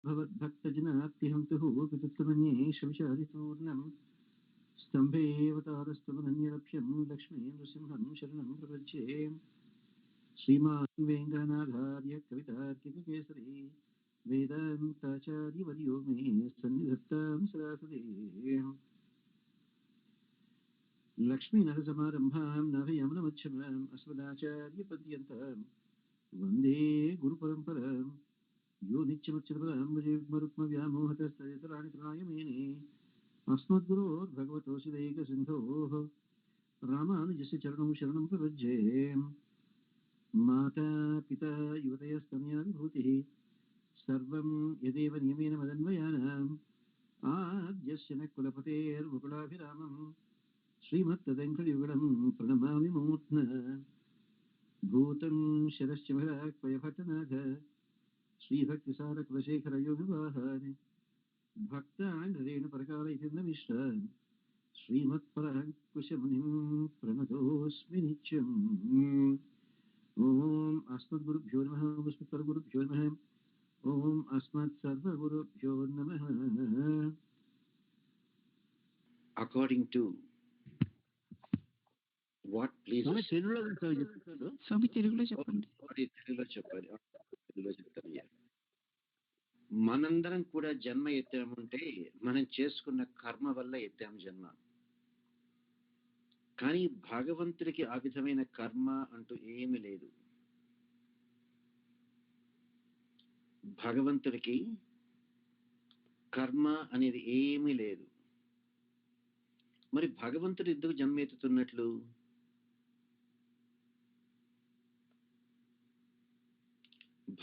भवद्भक्तजनाप्तिहन्तुः वितुत्तमन्ये शविशादिपूर्णम् स्तम्भेऽवतारस्तवनन्यलक्ष्यं लक्ष्मी नृसिंहं शरणं प्रपद्ये श्रीमान् वेङ्कटनाथार्य कवितार्किककेसरी वेदान्ताचार्यवर्यो मे सन्निधत्तां सदाकृते लक्ष्मीनरसमारम्भां नाभयमनमच्छमाम् अस्मदाचार्यपर्यन्तां वन्दे गुरुपरम्पराम् यो नित्यमच्युतपदाम्बुजयुग्मरुक्मव्यामोहतस्तदितराणि तृणाय मेने अस्मद्गुरोर्भगवतोऽस्य दैकसिन्धोः रामानुजस्य चरणौ शरणं प्रपद्ये माता पिता युवतयस्तनया विभूतिः सर्वं यदेव नियमेन मदन्वयानाम् आद्यस्य न कुलपतेर्मुकुलाभिरामम् श्रीमत्तदङ्कयुगलं प्रणमामि मूर्ध्ना भूतं शरश्च भक्तनाथ श्रीभक्तिसारकुलशेखरयोगिवाहान् भक्ताङ्घ्रेण परकाल इति नमिष्टान् श्रीमत्पराङ्कुशमुनिं प्रणतोऽस्मि नित्यम् ॐ अस्मद्गुरुभ्यो नमः अस्मत्परगुरुभ्यो नमः ॐ अस्मत्सर्वगुरुभ्यो नमः. According to what pleases స్వామి తెలుగులో చెప్పండి. తెలుగులో చెప్పాలి. తెలుగులో చెప్తాను. మనందరం కూడా జన్మ ఎత్తామంటే మనం చేసుకున్న కర్మ వల్ల ఎత్తాం జన్మ. కానీ భగవంతుడికి ఆ విధమైన కర్మ అంటూ ఏమీ లేదు. భగవంతుడికి కర్మ అనేది ఏమీ లేదు. మరి భగవంతుడు ఎందుకు జన్మ ఎత్తుతున్నట్లు?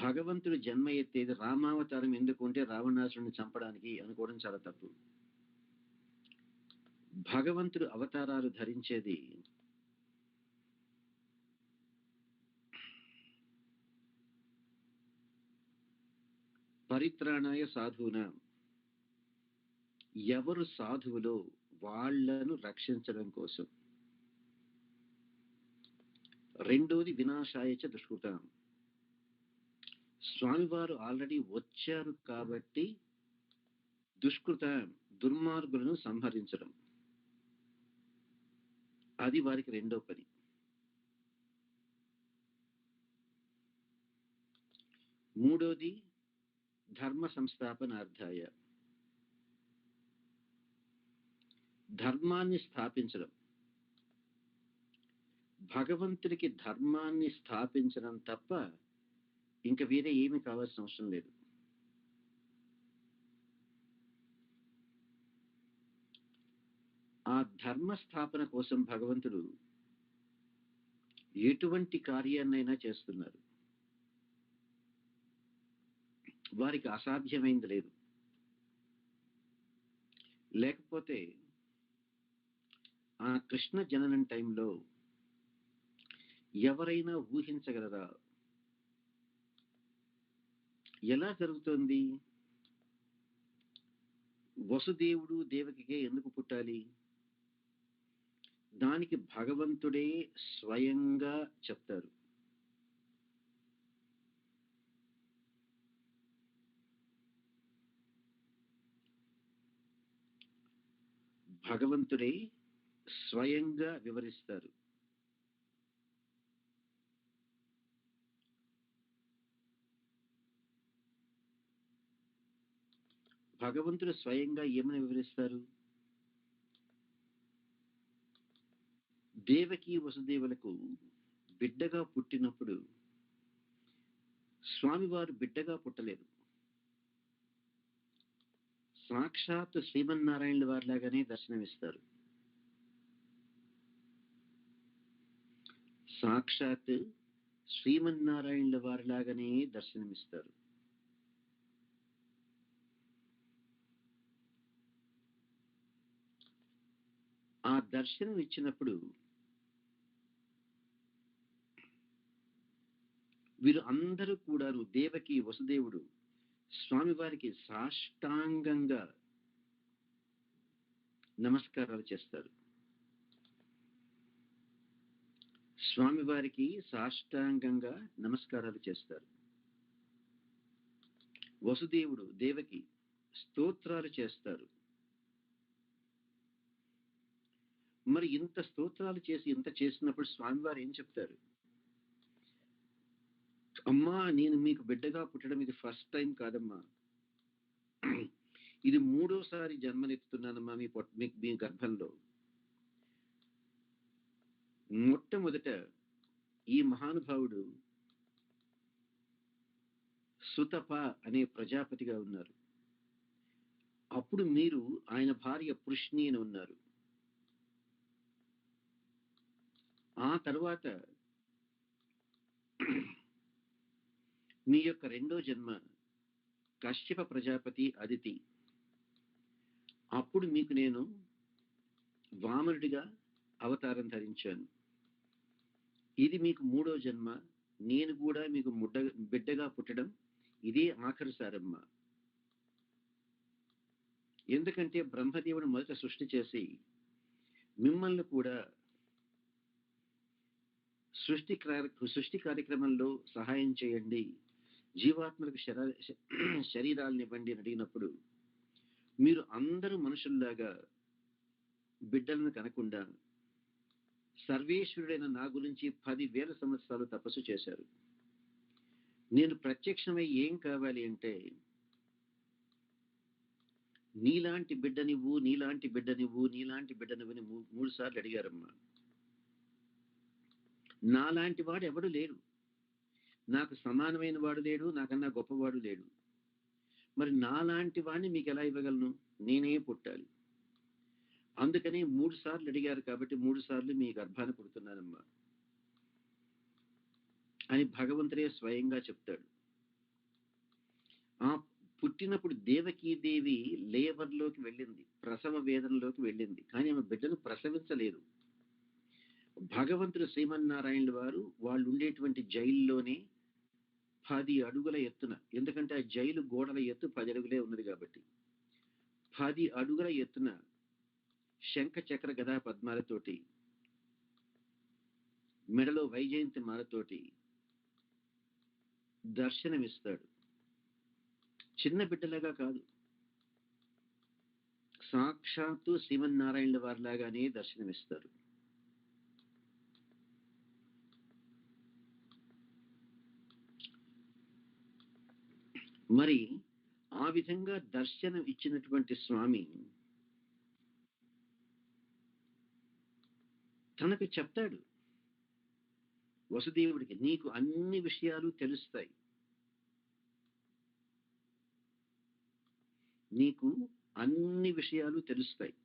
భగవంతుడు జన్మ ఎత్తేది రామావతారం ఎందుకుంటే రావణాసురుని చంపడానికి అనుకోవడం చాలా తప్పు. భగవంతుడు అవతారాలు ధరించేది పరిత్రాణాయ సాధూనాం, ఎవరు సాధువులో వాళ్లను రక్షించడం కోసం. రెండోది వినాశాయ చ దుష్కృతాం, స్వామివారు ఆల్రెడీ వచ్చారు కాబట్టి దుష్కృతాం దుర్మార్గులను సంహరించడం, అది వారికి రెండో పని. మూడోది ధర్మ సంస్థాపనార్థాయ, ధర్మాన్ని స్థాపించడం. భగవంతుడికి ధర్మాన్ని స్థాపించడం తప్ప ఇంకా వేరే ఏమీ కావాల్సిన అవసరం లేదు. ఆ ధర్మ స్థాపన కోసం భగవంతుడు ఎటువంటి కార్యాన్నైనా చేస్తున్నారు. వారికి అసాధ్యమైంది లేదు. లేకపోతే ఆ కృష్ణ జననం టైంలో ఎవరైనా ఊహించగలరా ఎలా జరుగుతోంది? వసుదేవుడు దేవకికే ఎందుకు పుట్టాలి? దానికి భగవంతుడే స్వయంగా చెప్తారు. భగవంతుడే స్వయంగా వివరిస్తారు. భగవంతుడు స్వయంగా ఏమని వివరిస్తారు? దేవకి వసుదేవులకు బిడ్డగా పుట్టినప్పుడు స్వామివారు బిడ్డగా పుట్టలేదు. సాక్షాత్ శ్రీమన్నారాయణుల వారిలాగానే దర్శనమిస్తారు. సాక్షాత్ శ్రీమన్నారాయణుల వారిలాగానే దర్శనమిస్తారు. ఆ దర్శనం ఇచ్చినప్పుడు వీరు అందరూ కూడా దేవకి వసుదేవుడు స్వామివారికి సాష్టాంగంగా నమస్కారాలు చేస్తారు. స్వామివారికి సాష్టాంగంగా నమస్కారాలు చేస్తారు. వసుదేవుడు దేవకి స్తోత్రాలు చేస్తారు. మరి ఇంత స్తోత్రాలు చేసి ఇంత చేసినప్పుడు స్వామివారు ఏం చెప్తారు? అమ్మా, నేను మీకు బిడ్డగా పుట్టడం ఇది ఫస్ట్ టైం కాదమ్మా, ఇది మూడోసారి జన్మనెత్తుతున్నానమ్మా మీ గర్భంలో. మొట్టమొదట ఈ మహానుభావుడు సుతప అనే ప్రజాపతిగా ఉన్నారు. అప్పుడు మీరు ఆయన భార్య పృష్ణి అని ఉన్నారు. ఆ తర్వాత మీ యొక్క రెండో జన్మ కశ్యప ప్రజాపతి అదితి. అప్పుడు మీకు నేను వామనుడిగా అవతారం ధరించాను. ఇది మీకు మూడో జన్మ. నేను కూడా మీకు బిడ్డగా పుట్టడం ఇదే ఆఖరిసారమ్మ. ఎందుకంటే బ్రహ్మదేవుడు మొదట సృష్టి చేసి మిమ్మల్ని కూడా సృష్టి కార్యక్రమంలో సహాయం చేయండి, జీవాత్మలకు శరీరాలను ఇవ్వండి అని అడిగినప్పుడు మీరు అందరూ మనుషుల్లాగా బిడ్డలను కనకుండా సర్వేశ్వరుడైన నా గురించి 10,000 సంవత్సరాలు తపస్సు చేశారు. నేను ప్రత్యక్షమై ఏం కావాలి అంటే, నీలాంటి బిడ్డనివ్వు, నీలాంటి బిడ్డనివ్వు, నీలాంటి బిడ్డనివ్వని 3 సార్లు అడిగారమ్మా. నాలాంటి వాడు ఎవడు లేడు, నాకు సమానమైన వాడు లేడు, నాకన్నా గొప్పవాడు లేడు. మరి నాలాంటి వాడిని మీకు ఎలా ఇవ్వగలను? నేనే పుట్టాలి. అందుకని 3 సార్లు అడిగారు కాబట్టి 3 సార్లు మీ గర్భాన పుడుతున్నానమ్మా అని భగవంతుడే స్వయంగా చెప్తాడు. ఆ పుట్టినప్పుడు దేవకీదేవి లేబర్లోకి వెళ్ళింది, ప్రసవ వేదనలోకి వెళ్ళింది, కానీ ఆమె బిడ్డను ప్రసవించలేదు. భగవంతుడు శ్రీమన్నారాయణుల వారు వాళ్ళు ఉండేటువంటి జైల్లోనే 10 అడుగుల ఎత్తున, ఎందుకంటే ఆ జైలు గోడల ఎత్తు 10 అడుగులే ఉన్నది కాబట్టి 10 అడుగుల ఎత్తున శంఖ చక్ర గదా పద్మాలతోటి, మెడలో వైజయంతి మాలతోటి దర్శనమిస్తాడు. చిన్న బిడ్డలాగా కాదు, సాక్షాత్తు శ్రీమన్నారాయణుల వారిలాగానే దర్శనమిస్తారు. మరి ఆ విధంగా దర్శనం ఇచ్చినటువంటి స్వామి తనకు చెప్తాడు వసుదేవుడికి, నీకు అన్ని విషయాలు తెలుస్తాయి, నీకు అన్ని విషయాలు తెలుస్తాయి,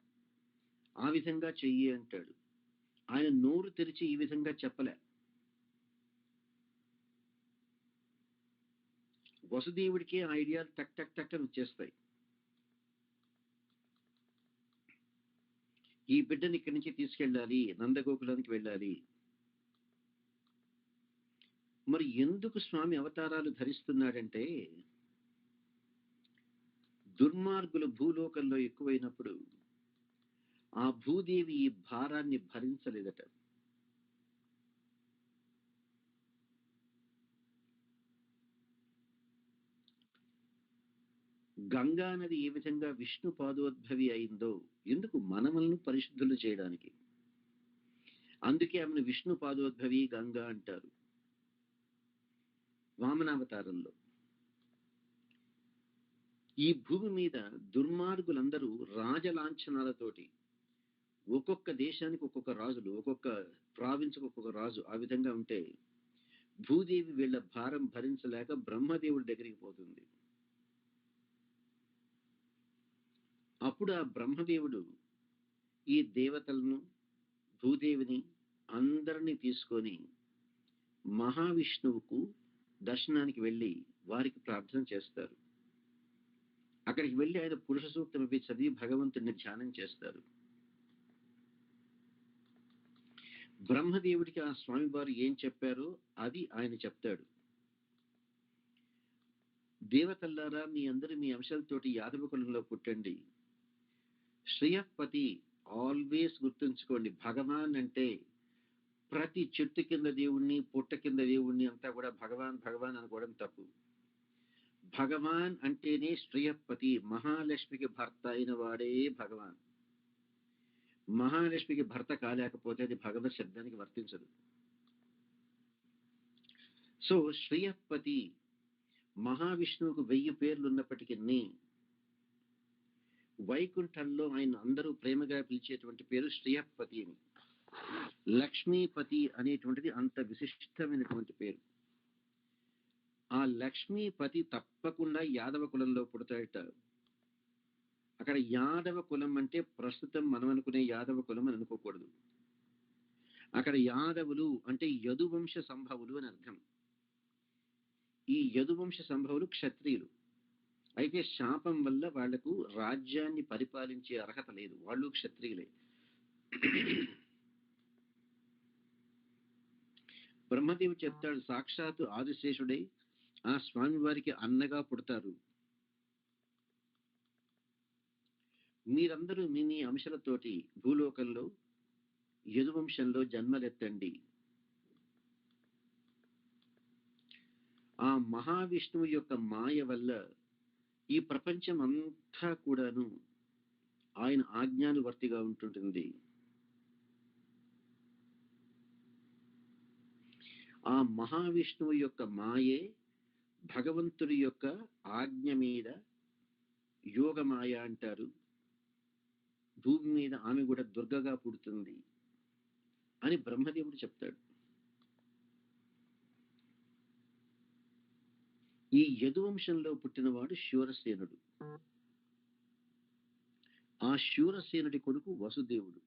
ఆ విధంగా చెయ్యి అంటాడు. ఆయన నోరు తెరిచి ఈ విధంగా చెప్పలే. వసుదేవుడికి ఆ ఐడియాలు టక్ టక్ టక్ అని వచ్చేస్తాయి. ఈ బిడ్డని ఇక్కడి నుంచి తీసుకెళ్ళాలి, నందగోకులానికి వెళ్ళాలి. మరి ఎందుకు స్వామి అవతారాలు ధరిస్తున్నాడంటే, దుర్మార్గులు భూలోకంలో ఎక్కువైనప్పుడు ఆ భూదేవి ఈ భారాన్ని భరించలేదట. గంగా నది ఏ విధంగా విష్ణు పాదోద్భవి అయిందో, ఎందుకు మనములను పరిశుద్ధులు చేయడానికి. అందుకే ఆమెను విష్ణు పాదోద్భవి గంగా అంటారు. వామనావతారంలో ఈ భూమి మీద దుర్మార్గులందరూ రాజలాంఛనాలతోటి, ఒక్కొక్క దేశానికి ఒక్కొక్క రాజులు, ఒక్కొక్క ప్రావిన్స్కి ఒక్కొక్క రాజు, ఆ విధంగా ఉంటే భూదేవి వీళ్ళ భారం భరించలేక బ్రహ్మదేవుడి దగ్గరికి పోతుంది. అప్పుడు ఆ బ్రహ్మదేవుడు ఈ దేవతలను, భూదేవిని అందరినీ తీసుకొని మహావిష్ణువుకు దర్శనానికి వెళ్ళి వారికి ప్రార్థన చేస్తారు. అక్కడికి వెళ్ళి ఆయన పురుష సూక్తం ఇవి చదివి భగవంతుడిని ధ్యానం చేస్తారు. బ్రహ్మదేవుడికి ఆ స్వామి వారు ఏం చెప్పారో అది ఆయన చెప్తాడు. దేవతల్లారా, మీ అందరూ మీ అంశాలతోటి యాదవ కులంలో పుట్టండి. శ్రేయపతి ఆల్వేస్ గుర్తుంచుకోండి. భగవాన్ అంటే ప్రతి చెట్టు కింద దేవుణ్ణి, పుట్ట కింద దేవుణ్ణి అంతా కూడా భగవాన్ భగవాన్ అనుకోవడం తప్పు. భగవాన్ అంటేనే శ్రేయపతి, మహాలక్ష్మికి భర్త అయిన వాడే భగవాన్. మహాలక్ష్మికి భర్త కాలేకపోతే అది భగవత్ శబ్దానికి వర్తించదు. సో శ్రేయపతి, మహావిష్ణువుకు 1000 పేర్లు ఉన్నప్పటికీ వైకుంఠంలో ఆయన అందరూ ప్రేమగా పిలిచేటువంటి పేరు శ్రేయపతి అని. లక్ష్మీపతి అనేటువంటిది అంత విశిష్టమైనటువంటి పేరు. ఆ లక్ష్మీపతి తప్పకుండా యాదవ కులంలో పుడతాడట. అక్కడ యాదవ కులం అంటే ప్రస్తుతం మనం అనుకునే యాదవ కులం అని అనుకోకూడదు. అక్కడ యాదవులు అంటే యదువంశ సంభవులు అని అర్థం. ఈ యదువంశ సంభవులు క్షత్రియులు. అయితే శాపం వల్ల వాళ్లకు రాజ్యాన్ని పరిపాలించే అర్హత లేదు, వాళ్ళు క్షత్రియులే. బ్రహ్మదేవుడు చెప్తాడు, సాక్షాత్తు ఆదిశేషుడై ఆ స్వామి వారికి అన్నగా పుడతారు. మీరందరూ మీ అంశాలతోటి భూలోకంలో యదువంశంలో జన్మలెత్తండి. ఆ మహావిష్ణువు యొక్క మాయ వల్ల ఈ ప్రపంచం అంతా కూడాను ఆయన ఆజ్ఞానువర్తిగా ఉంటుంటుంది. ఆ మహావిష్ణువు యొక్క మాయే భగవంతుడి యొక్క ఆజ్ఞ మీద యోగమాయ అంటారు. భూమి మీద ఆమె కూడా దుర్గగా పుడుతుంది అని బ్రహ్మదేవుడు చెప్తాడు. ఈ యదువంశంలో పుట్టినవాడు శూరసేనుడు. ఆ శూరసేనుడి కొడుకు వసుదేవుడు.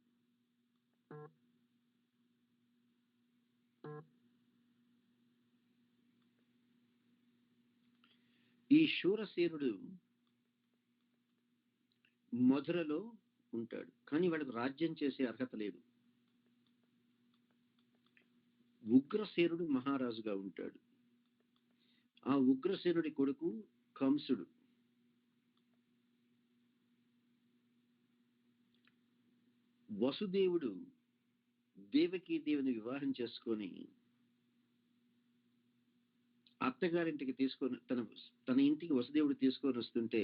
ఈ శూరసేనుడు మధురలో ఉంటాడు, కానీ వాడికి రాజ్యం చేసే అర్హత లేదు. ఉగ్రసేనుడు మహారాజుగా ఉంటాడు. ఆ ఉగ్రసేనుడి కొడుకు కంసుడు. వసుదేవుడు దేవకీదేవిని వివాహం చేసుకొని అత్తగారింటికి తీసుకొని తన ఇంటికి వసుదేవుడు తీసుకొని వస్తుంటే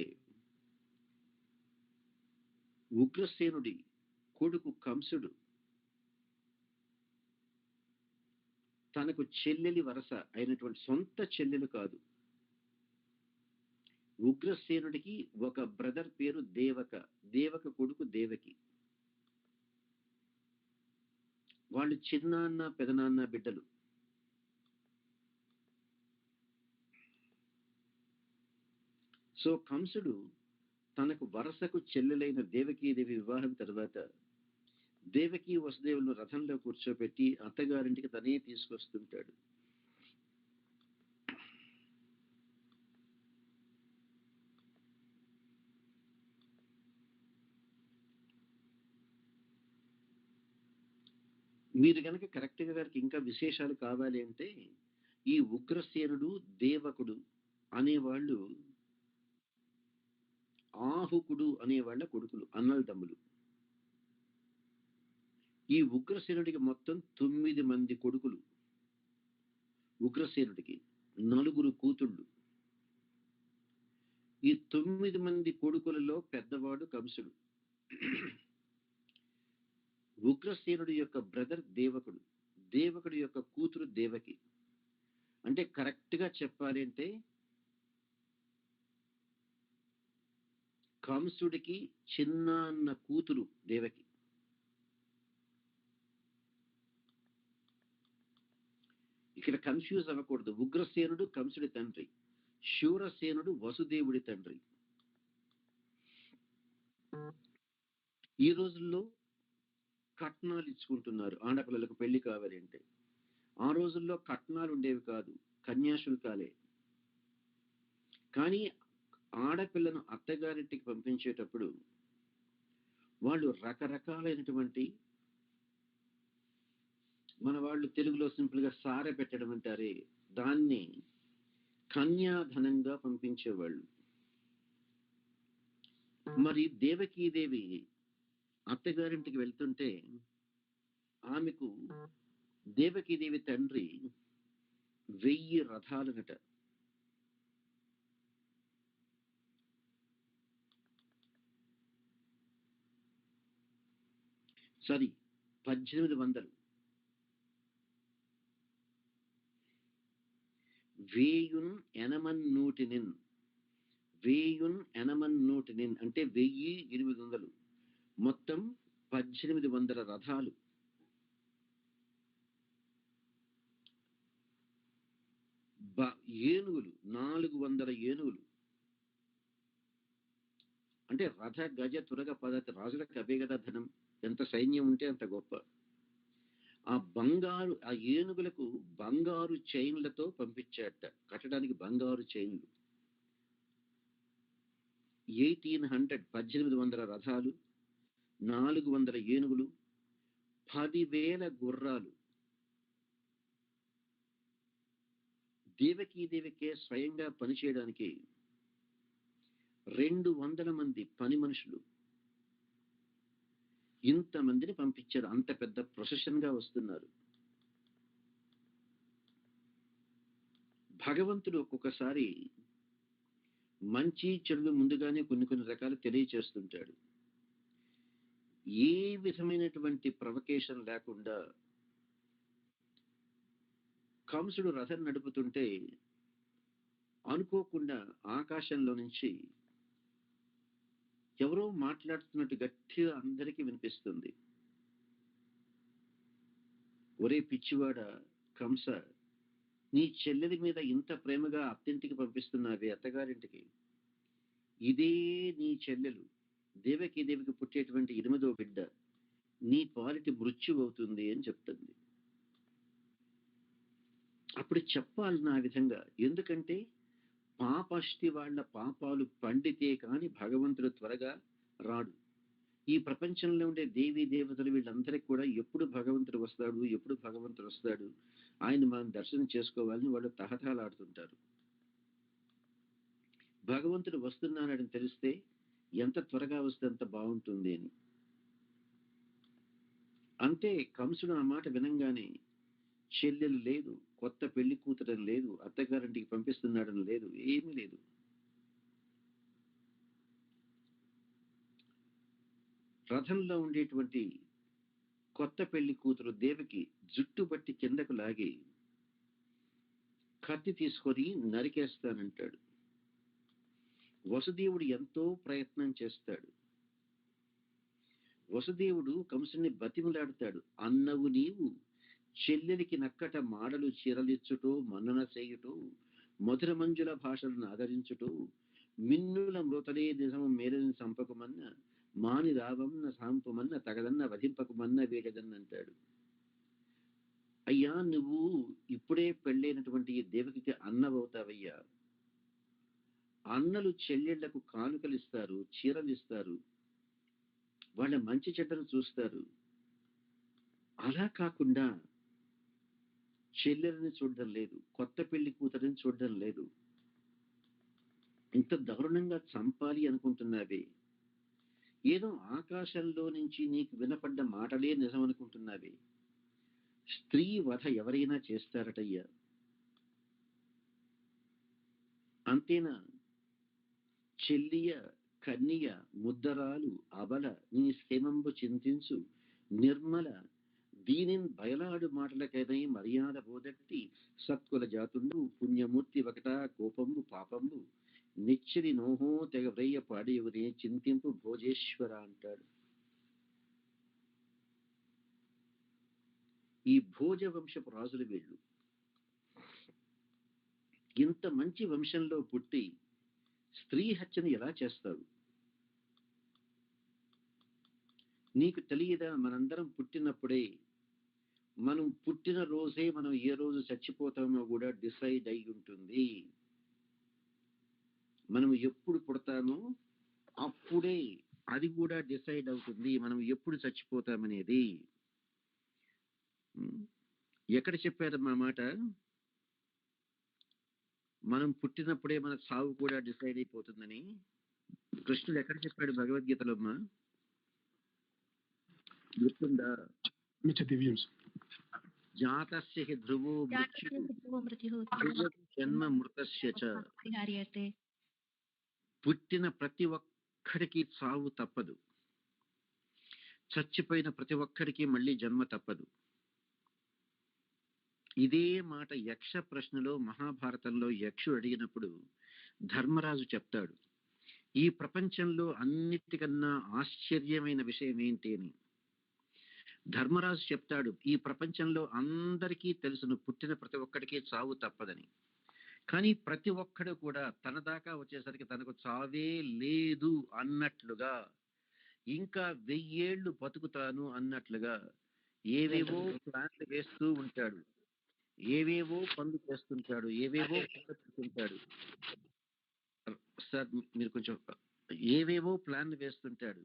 ఉగ్రసేనుడి కొడుకు కంసుడు తనకు చెల్లెలి వరస అయినటువంటి సొంత చెల్లెలు కాదు, ఉగ్రసేనుడికి ఒక బ్రదర్ పేరు దేవక, దేవక కొడుకు దేవకి. వాళ్ళు చిన్నాన్న పెదనాన్న బిడ్డలు. సో కంసుడు తనకు వరసకు చెల్లెలైన దేవకీదేవి వివాహం తర్వాత దేవకి వసుదేవులను రథంలో కూర్చోబెట్టి అత్తగారింటికి తనే తీసుకొస్తుంటాడు. మీరు కనుక కరెక్ట్గా గారికి ఇంకా విశేషాలు కావాలి అంటే ఈ ఉగ్రసేనుడు దేవకుడు అనేవాళ్ళు ఆహుకుడు అనేవాళ్ళ కొడుకులు, అన్నలదమ్ములు. ఈ ఉగ్రసేనుడికి మొత్తం 9 మంది కొడుకులు. ఉగ్రసేనుడికి 4 కూతుళ్ళు. ఈ 9 మంది కొడుకులలో పెద్దవాడు కంసుడు. ఉగ్రసేనుడి యొక్క బ్రదర్ దేవకుడు, దేవకుడి యొక్క కూతురు దేవకి. అంటే కరెక్ట్ గా చెప్పాలి అంటే కంసుడికి చిన్నాన్న కూతురు దేవకి. ఇక్కడ కన్ఫ్యూజ్ అవ్వకూడదు. ఉగ్రసేనుడు కంసుడి తండ్రి, శూరసేనుడు వసుదేవుడి తండ్రి. ఈ రోజుల్లో కట్నాలు ఇచ్చుకుంటున్నారు ఆడపిల్లలకు పెళ్లి కావాలి అంటే. ఆ రోజుల్లో కట్నాలు ఉండేవి కాదు, కన్యాశుల్కాలే. కానీ ఆడపిల్లను అత్తగారింటికి పంపించేటప్పుడు వాళ్ళు రకరకాలైనటువంటి, మన వాళ్ళు తెలుగులో సింపుల్ గా సారె పెట్టడం అంటారే, దాన్ని కన్యాధనంగా పంపించేవాళ్ళు. మరి దేవకీదేవి అత్తగారింటికి వెళ్తుంటే ఆమెకు దేవకీదేవి తండ్రి 1000 రథాలనట. సారీ 1800 వేయున్ ఎనమన్నూటినిన్ వేయున్ ఎనమన్నూటినిన్ అంటే 1800 మొత్తం 1800 రథాలు. ఏనుగులు 400 ఏనుగులు. అంటే రథ గజ తురగ పద్ధతి రాజులకు అవే కదా ధనం. ఎంత సైన్యం ఉంటే అంత గొప్ప. ఆ ఏనుగులకు బంగారు చైన్లతో పంపించాట, కట్టడానికి బంగారు చైన్లు. 1800 రథాలు, 400 ఏనుగులు, 10,000 గుర్రాలు. దేవకీదేవికే స్వయంగా పనిచేయడానికి 200 మంది పని మనుషులు. ఇంతమందిని పంపించారు. అంత పెద్ద ప్రొసెషన్ గా వస్తున్నారు. భగవంతుడు ఒక్కొక్కసారి మంచి చెడులు ముందుగానే కొన్ని రకాలు తెలియచేస్తుంటాడు. ఏ విధమైనటువంటి ప్రొవకేషన్ లేకుండా కంసుడు రథం నడుపుతుంటే అనుకోకుండా ఆకాశంలో నుంచి ఎవరో మాట్లాడుతున్నట్టు గట్టిగా అందరికీ వినిపిస్తుంది. ఒరే పిచ్చివాడ కంస, నీ చెల్లెలి మీద ఇంత ప్రేమగా అత్తింటికి పంపిస్తున్నావే, అత్తగారింటికి, ఇదే నీ చెల్లెలు దేవికి పుట్టేటువంటి 8వ బిడ్డ, నీ పాలిటి మృత్యు అవుతుంది అని చెప్తుంది. అప్పుడు చెప్పాలి నా విధంగా, ఎందుకంటే పాపష్టి వాళ్ళ పాపాలు పండితే కాని భగవంతుడు త్వరగా రాడు. ఈ ప్రపంచంలో ఉండే దేవీ దేవతలు వీళ్ళందరికీ కూడా ఎప్పుడు భగవంతుడు వస్తాడు, ఆయన మనం దర్శనం చేసుకోవాలని వాళ్ళు తహతహలాడుతుంటారు. భగవంతుడు వస్తున్నాడని తెలిస్తే ఎంత త్వరగా వస్తే అంత బాగుంటుంది అని. అంతే కంసుడు ఆ మాట వినంగానే చెల్లెలు లేదు, కొత్త పెళ్లి కూతురని లేదు, అత్తగారింటికి పంపిస్తున్నాడని లేదు, ఏమీ లేదు. రథంలో ఉండేటువంటి కొత్త పెళ్లి కూతురు దేవికి జుట్టు బట్టి కిందకు లాగి కత్తి తీసుకొని నరికేస్తానంటాడు. వసుదేవుడు ఎంతో ప్రయత్నం చేస్తాడు. వసుదేవుడు కంసుని బతిమలాడతాడు. అన్నవు నీవు చెల్లెలికి నక్కట మాడలు చీరలిచ్చుటో మన్నన చేయుటో మధుర మంజుల భాషలను ఆదరించుటో మిన్నుల మృతలే నిజము మేలని సంపకమన్న మాని రావన్న సాంపమన్న తగదన్న వధింపకమన్న వేగదన్నంటాడు. అయ్యా, నువ్వు ఇప్పుడే పెళ్ళైనటువంటి ఈ దేవకికి అన్నవవుతావయ్యా. అన్నలు చెల్లెళ్లకు కానుకలు ఇస్తారు, చీరలు ఇస్తారు, వాళ్ళ మంచి చెడ్డలు చూస్తారు. అలా కాకుండా చెల్లెలని చూడడం లేదు, కొత్త పెళ్లి కూతురిని చూడడం లేదు. ఇంత దారుణంగా చంపాలి అనుకుంటున్నావే, ఏదో ఆకాశంలో నుంచి నీకు వినపడ్డ మాటలే నిజం అనుకుంటున్నావే. స్త్రీ వధ ఎవరైనా చేస్తారటయ్యా. అంతేనా? చెల్లియ కన్నియ ముద్దరాలు అబల నీ క్షేమంబు చింతించు నిర్మల దీనిన్ బయలాడు మాటలకైనా మర్యాద బోదట్టి సత్కుల జాతుండు పుణ్యమూర్తి ఒకట కోపంబు పాపంబు నిచ్చరి నోహో తెగ వ్రయ్య పాడేవునే చింతింపు భోజేశ్వర అంటాడు. ఈ భోజ వంశపు రాజులు వీళ్ళు. ఇంత మంచి వంశంలో పుట్టి స్త్రీ హత్యను ఎలా చేస్తారు? నీకు తెలియదా? మనందరం పుట్టినప్పుడే, మనం పుట్టిన రోజే మనం ఏ రోజు చచ్చిపోతామో కూడా డిసైడ్ అయి ఉంటుంది. మనం ఎప్పుడు పుడతామో అప్పుడే అది కూడా డిసైడ్ అవుతుంది, మనం ఎప్పుడు చచ్చిపోతామనేది. ఎక్కడ చెప్పారు మా మాట? మనం పుట్టినప్పుడే మన సావు కూడా డిసైడ్ అయిపోతుందని కృష్ణుడు ఎక్కడ చెప్పాడు భగవద్గీతలో? అమ్మా గుర్తుందా? జాతస్య హి ధ్రువో మృత్యుః జన్మ మృతస్య చ. పుట్టిన ప్రతి ఒక్కడికి చావు తప్పదు. చచ్చిపోయిన ప్రతి ఒక్కరికి మళ్ళీ జన్మ తప్పదు. ఇదే మాట యక్ష ప్రశ్నలో మహాభారతంలో యక్షుడు అడిగినప్పుడు ధర్మరాజు చెప్తాడు, ఈ ప్రపంచంలో అన్నిటికన్నా ఆశ్చర్యమైన విషయం ఏంటి అని. ధర్మరాజు చెప్తాడు, ఈ ప్రపంచంలో అందరికీ తెలుసును పుట్టిన ప్రతి ఒక్కడికి చావు తప్పదని. కానీ ప్రతి ఒక్కడు కూడా తన దాకా వచ్చేసరికి తనకు చావే లేదు అన్నట్లుగా, ఇంకా 1000 ఏళ్ళు బతుకుతాను అన్నట్లుగా ఏవేవో ప్లాన్లు వేస్తూ ఉంటాడు, ఏవేవో పనులు చేస్తుంటాడు, ఏవేవో పెడుతుంటాడు. సార్ మీరు కొంచెం, ఏవేవో ప్లాన్లు వేస్తుంటాడు,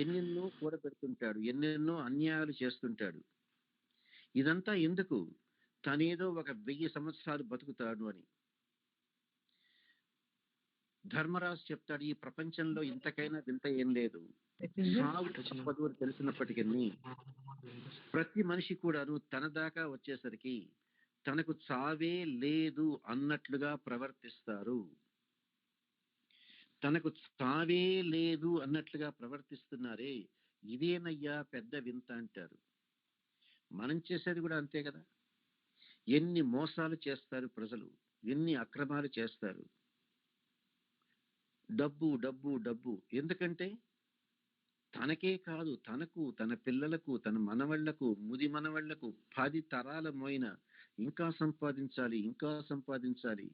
ఎన్నెన్నో కూడ పెడుతుంటాడు, ఎన్నెన్నో అన్యాయాలు చేస్తుంటాడు. ఇదంతా ఎందుకు? తనేదో ఒక 1000 సంవత్సరాలు బతుకుతాడు అని. ధర్మరాజు చెప్తాడు, ఈ ప్రపంచంలో ఇంతకైనా వింత ఏం లేదు. సాగు తప్పదు అని తెలిసినప్పటికీ ప్రతి మనిషి కూడాను తన దాకా వచ్చేసరికి తనకు చావే లేదు అన్నట్లుగా ప్రవర్తిస్తారు. తనకు చావే లేదు అన్నట్లుగా ప్రవర్తిస్తున్నారే, ఇదేనయ్యా పెద్ద వింత అంటారు. మనం చేసేది కూడా అంతే కదా. ఎన్ని మోసాలు చేస్తారు ప్రజలు, ఎన్ని అక్రమాలు చేస్తారు. డబ్బు డబ్బు డబ్బు, ఎందుకంటే తనకే కాదు, తనకు, తన పిల్లలకు, తన మనవళ్లకు, ముది మనవళ్లకు 10 తరాల మోయిన ఇంకా సంపాదించాలి, ఇంకా సంపాదించాలి,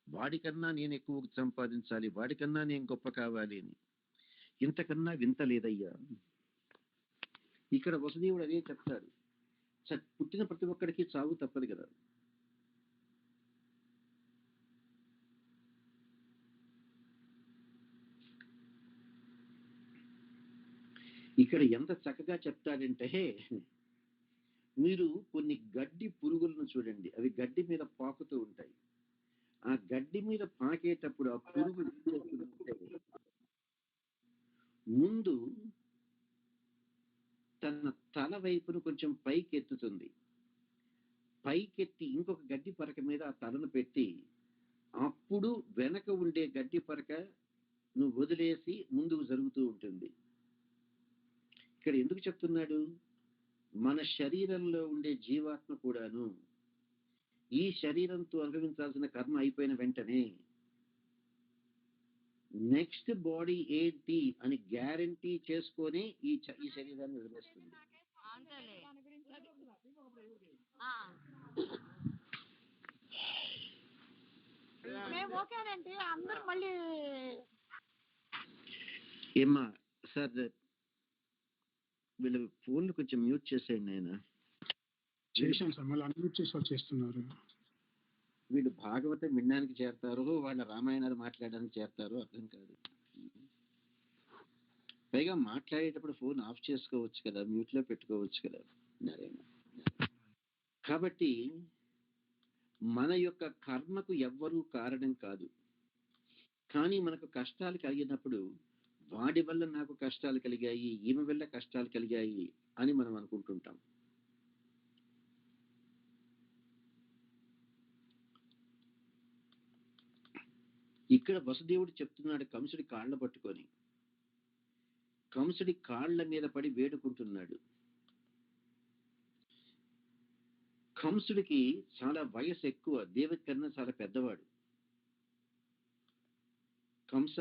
వాడికన్నా నేను ఎక్కువ సంపాదించాలి, వాడికన్నా నేను గొప్ప కావాలి అని. ఇంతకన్నా వింత లేదయ్యా. ఇక్కడ వసుదేవుడు అదే చెప్తాడు, పుట్టిన ప్రతి ఒక్కడికి చావు తప్పదు కదా. ఇక్కడ ఎంత చక్కగా చెప్తాడంటే, మీరు కొన్ని గడ్డి పురుగులను చూడండి, అవి గడ్డి మీద పాకుతూ ఉంటాయి. ఆ గడ్డి మీద పాకేటప్పుడు ఆ పురుగు ఏం చేస్తుందంటే, ముందు తన తల వైపును కొంచెం పైకెత్తుతుంది, పైకెత్తి ఇంకొక గడ్డి పరక మీద ఆ తలను పెట్టి, అప్పుడు వెనక ఉండే గడ్డి పరక నువ్వు వదిలేసి ముందుకు జరుగుతూ ఉంటుంది. ఇక్కడ ఎందుకు చెప్తున్నాడు? మన శరీరంలో ఉండే జీవాత్మ కూడాను ఈ శరీరంతో అనుభవించాల్సిన కర్మ అయిపోయిన వెంటనే నెక్స్ట్ బాడీ ఏంటి అని గ్యారంటీ చేసుకొని ఈ శరీరాన్ని వదిలేస్తుంది. ఏమ్మా సార్, వీళ్ళ ఫోన్లు కొంచెం మ్యూట్ చేసేయండి ఆయన. చేశాను సార్, మళ్ళీ అన్మ్యూట్ చేసి వాళ్ళు చేస్తున్నారు. వీళ్ళు భాగవతం వినడానికి చేరతారు, వాళ్ళ రామాయణాలు మాట్లాడడానికి చేరతారు, అర్థం కాదు. పైగా మాట్లాడేటప్పుడు ఫోన్ ఆఫ్ చేసుకోవచ్చు కదా, మ్యూట్ లో పెట్టుకోవచ్చు కదా. కాబట్టి మన యొక్క కర్మకు ఎవ్వరూ కారణం కాదు. కానీ మనకు కష్టాలు కలిగినప్పుడు వాడి వల్ల నాకు కష్టాలు కలిగాయి, ఈమె వల్ల కష్టాలు కలిగాయి అని మనం అనుకుంటుంటాం. ఇక్కడ వసుదేవుడు చెప్తున్నాడు, కంసుడి కాళ్ళ పట్టుకొని, కంసుడి కాళ్ళ మీద పడి వేడుకుంటున్నాడు. కంసుడికి చాలా వయసు ఎక్కువ, దేవకి కన్నా చాలా పెద్దవాడు. కంస,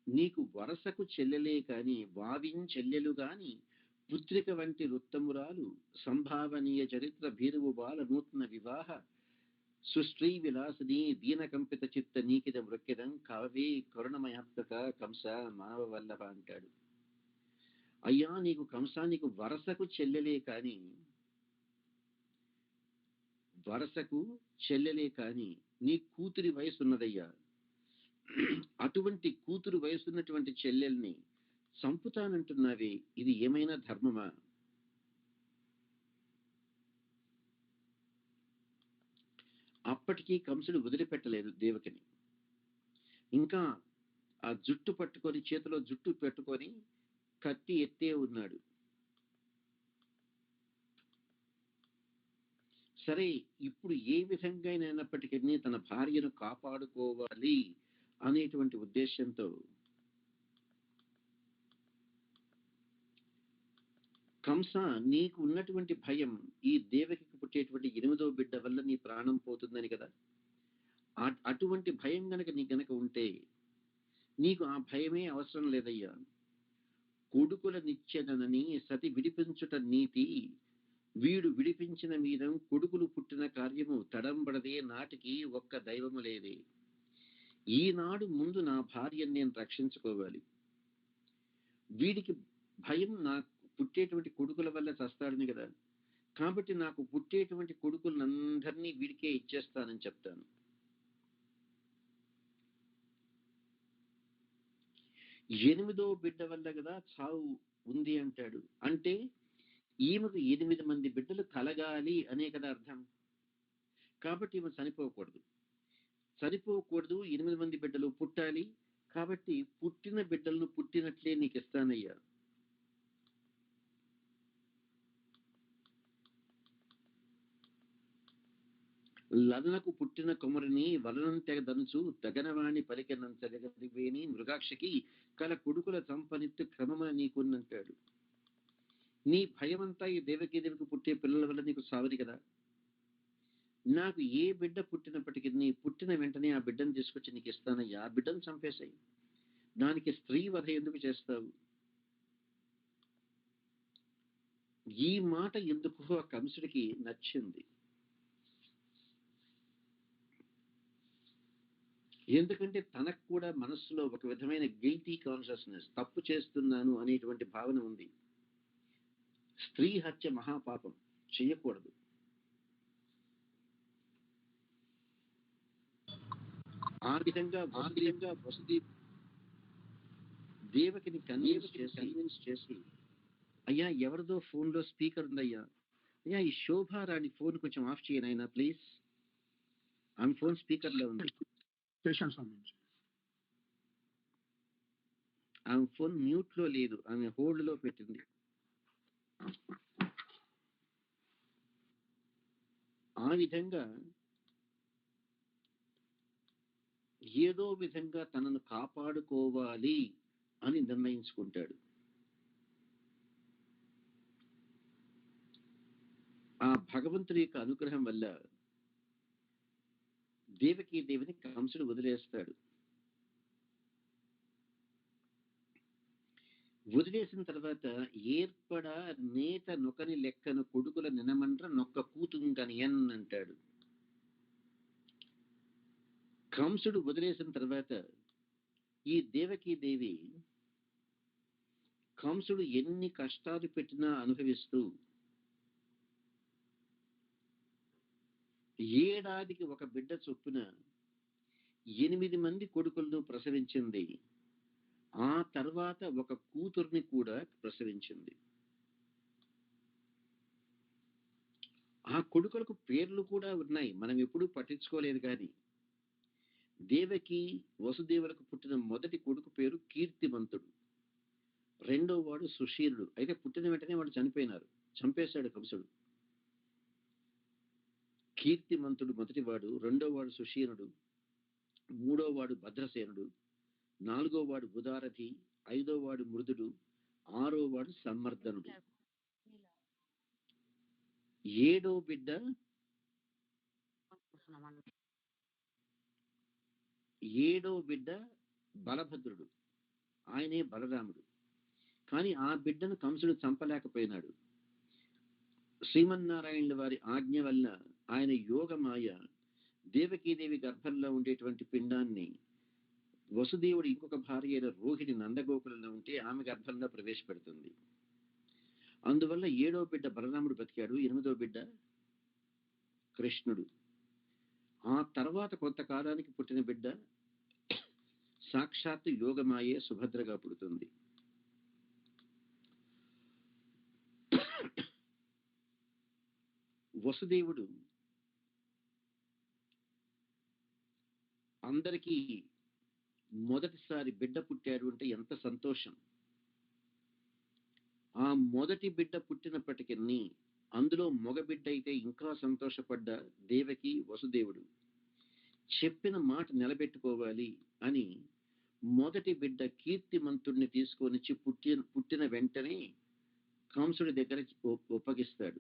నీకు వరసకు చెల్లెలే కాని వావించెల్లెలు గాని పుత్రిక వంటి రుత్తమురాలు, సంభావనీయ చరిత్ర భీరువు బాల నూతన వివాహ సుశ్రీ విలాసిని దీనకంపిత చిత్త నీకిద మృక్కిదం కావే కరుణమయాత్మక కంస మానవ వల్లభ అంటాడు. అయ్యా నీకు కంస, నీకు వరసకు చెల్లెలే కాని, వరసకు చెల్లెలే కాని నీ కూతురి వయసు ఉన్నదయ్యా. అటువంటి కూతురు వయసున్నటువంటి చెల్లెల్ని చంపుతానంటున్నావే, ఇది ఏమైనా ధర్మమా? అప్పటికీ కంసుడు వదిలిపెట్టలేదు దేవకిని. ఇంకా ఆ జుట్టు పట్టుకొని, చేతిలో జుట్టు పెట్టుకొని కత్తి ఎత్తే ఉన్నాడు. సరే, ఇప్పుడు ఏ విధంగా అయినప్పటికీ తన భార్యను కాపాడుకోవాలి అనేటువంటి ఉద్దేశంతో కంస, నీకు ఉన్నటువంటి భయం ఈ దేవకికి పుట్టేటువంటి 8వ బిడ్డ వల్ల నీ ప్రాణం పోతుందని కదా. అటువంటి భయం గనక నీకు గనక ఉంటే నీకు ఆ భయమే అవసరం లేదయ్యా. కొడుకుల నిచ్చెనని సతి విడిపించుట నీతి, వీడు విడిపించిన మీద కొడుకులు పుట్టిన కార్యము తడంబడదే నాటికి ఒక్క దైవము లేదే. ఈనాడు ముందు నా భార్యను నేను రక్షించుకోవాలి. వీడికి భయం నాకు పుట్టేటువంటి కొడుకుల వల్ల చస్తాడని కదా. కాబట్టి నాకు పుట్టేటువంటి కొడుకులందరినీ వీడికే ఇచ్చేస్తానని చెప్తాను. 8వ బిడ్డ వల్ల కదా చావు ఉంది అంటాడు. అంటే ఈమెకు 8 మంది బిడ్డలు కలగాలి అనే కదా అర్థం. కాబట్టి ఈమె చనిపోకూడదు. 8 మంది బిడ్డలు పుట్టాలి. కాబట్టి పుట్టిన బిడ్డలను పుట్టినట్లే నీకు ఇస్తానయ్యా. లలనకు పుట్టిన కుమరిని వలనం తెగదనుచు తగనవాణి పలికెనంతవేని మృగాక్షకి కల కొడుకుల చంపనిత్తు క్రమమ నీకున్నంటాడు. నీ భయమంతా ఈ దేవికి పుట్టే పిల్లల వల్ల నీకు సావది కదా. నాకు ఏ బిడ్డ పుట్టినప్పటికీ నీ పుట్టిన వెంటనే ఆ బిడ్డను తీసుకొచ్చి నీకు ఇస్తానయ్యా. ఆ బిడ్డను చంపేశాయి. దానికి స్త్రీ వధ ఎందుకు చేస్తావు? ఈ మాట ఎందుకు ఆ కంసుడికి నచ్చింది. ఎందుకంటే తనకు కూడా మనస్సులో ఒక విధమైన గిల్టీ కాన్షియస్నెస్, తప్పు చేస్తున్నాను అనేటువంటి భావన ఉంది. స్త్రీ హత్య మహాపాపం, చేయకూడదు. ఆ విధంగా వసుది దేవకిని కన్విన్స్ చేసి అయ్యా ఎవరిదో ఫోన్ లో స్పీకర్ ఉందయ్యా, అయ్యా ఈ శోభారాణి ఫోన్ కొంచెం ఆఫ్ చేయనైనా ప్లీజ్. ఆమె ఫోన్ స్పీకర్ లో ఉంది. ఆమె ఫోన్ మ్యూట్ లో లేదు, ఆమె హోల్డ్ లో పెట్టింది. ఆ విధంగా ఏదో విధంగా తనను కాపాడుకోవాలి అని నిర్ణయించుకుంటాడు. ఆ భగవంతుడి యొక్క అనుగ్రహం వల్ల దేవిని కంసుడు వదిలేస్తాడు. వదిలేసిన తర్వాత ఏర్పడ నేత నొకని లెక్కను కొడుకుల నినమండ్ర నొక్క కూతుంగని అంటాడు. కంసుడు వదిలేసిన తర్వాత ఈ దేవి కంసుడు ఎన్ని కష్టాలు పెట్టినా అనుభవిస్తూ ఏడాదికి ఒక బిడ్డ చొప్పున 8 మంది కొడుకులను ప్రసవించింది. ఆ తర్వాత ఒక కూతుర్ని కూడా ప్రసవించింది. ఆ కొడుకులకు పేర్లు కూడా ఉన్నాయి, మనం ఎప్పుడూ పట్టించుకోలేదు. కానీ దేవకి వసుదేవులకు పుట్టిన మొదటి కొడుకు పేరు కీర్తిమంతుడు, రెండో వాడు సుశీలుడు. అయితే పుట్టిన వెంటనే వాడు చంపేశాడు కంసుడు. కీర్తిమంతుడు మొదటివాడు, రెండో వాడు సుశీలుడు, మూడో వాడు భద్రసేనుడు, నాలుగో వాడు బుధారథి, ఐదో వాడు మృదుడు, ఆరో వాడు సమ్మర్దనుడు, ఏడో బిడ్డ బలభద్రుడు, ఆయనే బలరాముడు. కానీ ఆ బిడ్డను కంసుడు చంపలేకపోయినాడు. శ్రీమన్నారాయణుల వారి ఆజ్ఞ వల్ల ఆయన యోగమాయ దేవకీదేవి గర్భంలో ఉండేటువంటి పిండాన్ని వసుదేవుడు ఇంకొక భార్య అయిన రోహిణి నందగోకులంలో ఉంటే ఆమె గర్భంలో ప్రవేశపెడుతుంది. అందువల్ల 7వ బిడ్డ బలరాముడు బతికాడు, 8వ బిడ్డ కృష్ణుడు. ఆ తర్వాత కొంతకాలానికి పుట్టిన బిడ్డ సాక్షాత్తు యోగమాయే సుభద్రగా పుడుతుంది. వసుదేవుడు అందరికీ మొదటిసారి బిడ్డ పుట్టాడు అంటే ఎంత సంతోషం. ఆ మొదటి బిడ్డ పుట్టినప్పటికీ అందులో మగ బిడ్డ అయితే ఇంకా సంతోషపడ్డ దేవకి వసుదేవుడు చెప్పిన మాట నిలబెట్టుకోవాలి అని మొదటి బిడ్డ కీర్తిమంతుడిని తీసుకొనిచ్చి పుట్టిన వెంటనే కంసుడి దగ్గర ఒప్పగిస్తాడు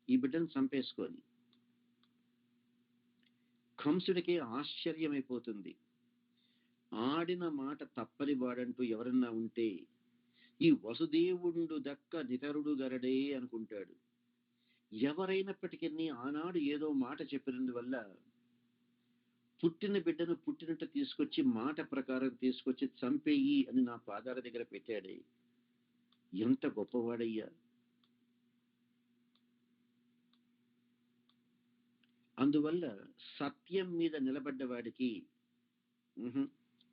ఈ బిడ్డను చంపేసుకొని. కంసుడికి ఆశ్చర్యమైపోతుంది. ఆడిన మాట తప్పని వాడంటూ ఎవరన్నా ఉంటే ఈ వసుదేవుండు దక్క నితరుడు గరడే అనుకుంటాడు. ఎవరైనప్పటికీ ఆనాడు ఏదో మాట చెప్పినందువల్ల పుట్టిన బిడ్డను పుట్టినట్టు తీసుకొచ్చి మాట ప్రకారం తీసుకొచ్చి చంపేయి అని నా పాదాల దగ్గర పెట్టాడే, ఎంత గొప్పవాడయ్యా. అందువల్ల సత్యం మీద నిలబడ్డ వాడికి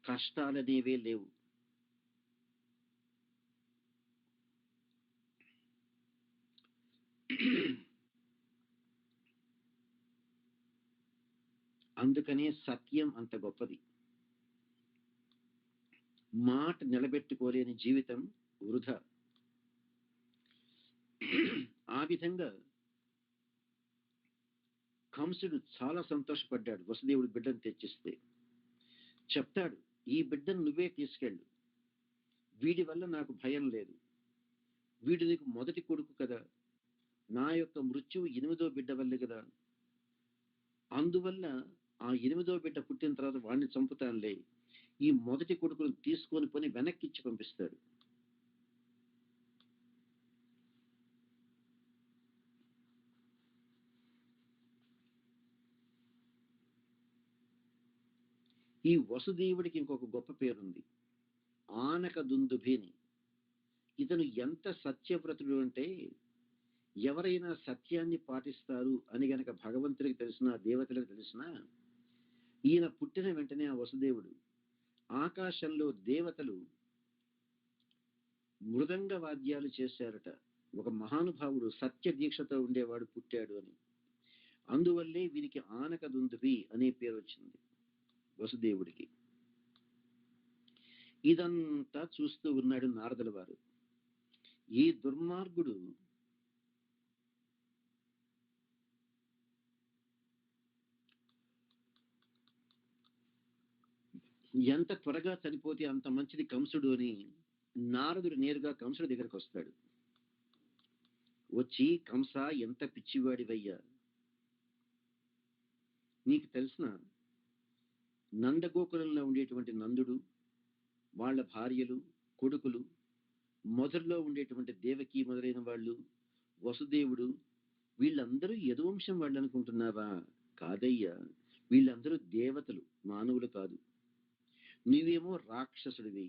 కష్టాలనేవే లేవు. అందుకనే సత్యం అంత గొప్పది. మాట నిలబెట్టుకోలేని జీవితం వృధా. ఆ విధంగా కంసుడు చాలా సంతోషపడ్డాడు వసుదేవుడు బిడ్డను తెచ్చిస్తే. చెప్తాడు, ఈ బిడ్డను నువ్వే తీసుకెళ్ళు, వీడి వల్ల నాకు భయం లేదు, వీడు నీకు మొదటి కొడుకు కదా, నా యొక్క మృత్యువు 8వ బిడ్డ వల్లే కదా, అందువల్ల ఆ 8వ బిడ్డ పుట్టిన తర్వాత వాడిని చంపుతానులే, ఈ మొదటి కొడుకును తీసుకొని పోని వెనక్కి ఇచ్చి పంపిస్తాడు. ఈ వసుదేవుడికి ఇంకొక గొప్ప పేరుంది, ఆనక దుందుభిని. ఇతను ఎంత సత్యవ్రతుడు అంటే, ఎవరైనా సత్యాన్ని పాటిస్తారు అని గనక భగవంతుడికి తెలిసినా దేవతలకు తెలిసినా, ఈయన పుట్టిన వెంటనే ఆ వసుదేవుడు ఆకాశంలో దేవతలు మృదంగ వాద్యాలు చేశారట. ఒక మహానుభావుడు సత్య దీక్షతో ఉండేవాడు పుట్టాడు అని. అందువల్లే వీరికి ఆనక దుందుభి అనే పేరు వచ్చింది వసుదేవుడికి. ఇదంతా చూస్తూ ఉన్నాడు నారదుల వారు. ఈ దుర్మార్గుడు ఎంత త్వరగా చనిపోతే అంత మంచిది కంసుడు అని నారదుడు నేరుగా కంసుడి దగ్గరకు వస్తాడు. వచ్చి, కంస ఎంత పిచ్చివాడివయ్యా, నీకు తెలిసిన నందగోకులంలో ఉండేటువంటి నందుడు, వాళ్ళ భార్యలు, కొడుకులు, మొదట్లో ఉండేటువంటి దేవకి మొదలైన వాళ్ళు, వసుదేవుడు, వీళ్ళందరూ యదువంశం వాళ్ళు అనుకుంటున్నావా? కాదయ్యా, వీళ్ళందరూ దేవతలు, మానవులు కాదు. నీవేమో రాక్షసుడివి.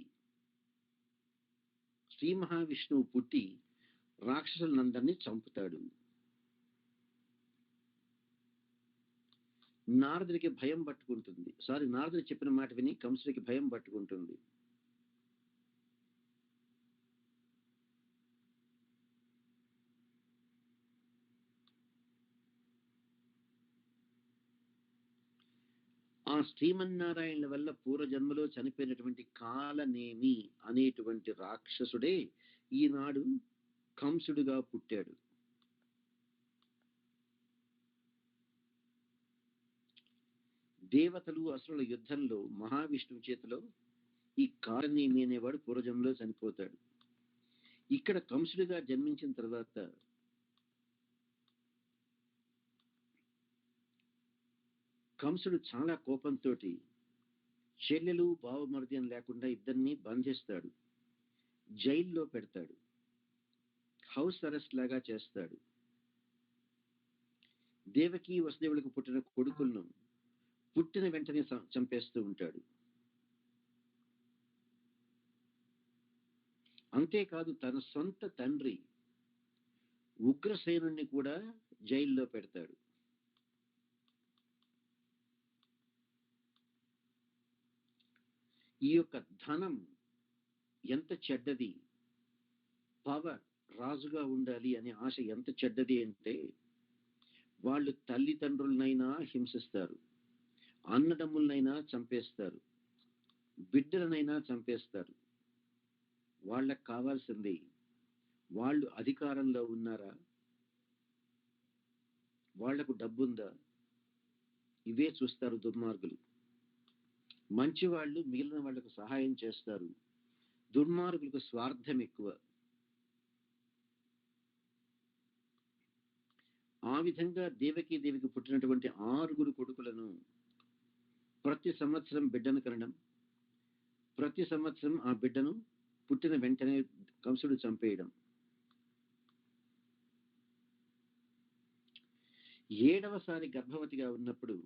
శ్రీ మహావిష్ణువు పుట్టి రాక్షసులందరినీ చంపుతాడు. నారదుడికి భయం పట్టుకుంటుంది. నారదుడు చెప్పిన మాట విని కంసుడికి భయం పట్టుకుంటుంది. ఆ శ్రీమన్నారాయణుల వల్ల పూర్వజన్మలో చనిపోయినటువంటి కాలనేమి అనేటువంటి రాక్షసుడే ఈనాడు కంసుడుగా పుట్టాడు. దేవతలు అసురుల యుద్ధంలో మహావిష్ణువు చేతిలో ఈ కాలనేమి అనేవాడు పూర్వజన్మలో చనిపోతాడు. ఇక్కడ కంసుడిగా జన్మించిన తర్వాత కంసుడు చాలా కోపంతో చెల్లెలు బావమరిది అని లేకుండా ఇద్దరిని బంధిస్తాడు, జైల్లో పెడతాడు, హౌస్ అరెస్ట్ లాగా చేస్తాడు. దేవకి వసుదేవులకు పుట్టిన కొడుకులను పుట్టిన వెంటనే చంపేస్తూ ఉంటాడు. అంతేకాదు, తన సొంత తండ్రి ఉగ్రసేనుణ్ణి కూడా జైల్లో పెడతాడు. ఈ యొక్క ధనం ఎంత చెడ్డది, పవర్, రాజుగా ఉండాలి అనే ఆశ ఎంత చెడ్డది అంటే, వాళ్ళు తల్లిదండ్రులనైనా హింసిస్తారు, అన్నదమ్ములనైనా చంపేస్తారు, బిడ్డలనైనా చంపేస్తారు. వాళ్ళకు కావాల్సింది వాళ్ళు అధికారంలో ఉన్నారా, వాళ్లకు డబ్బుందా, ఇవే చూస్తారు దుర్మార్గులు. మంచి వాళ్ళు మిగిలిన వాళ్లకు సహాయం చేస్తారు, దుర్మార్గులకు స్వార్థం ఎక్కువ. ఆ విధంగా దేవికి పుట్టినటువంటి 6 కొడుకులను ప్రతి సంవత్సరం బిడ్డను కనడం, ప్రతి సంవత్సరం ఆ బిడ్డను పుట్టిన వెంటనే కంసుడు చంపేయడం. 7వసారి గర్భవతిగా ఉన్నప్పుడు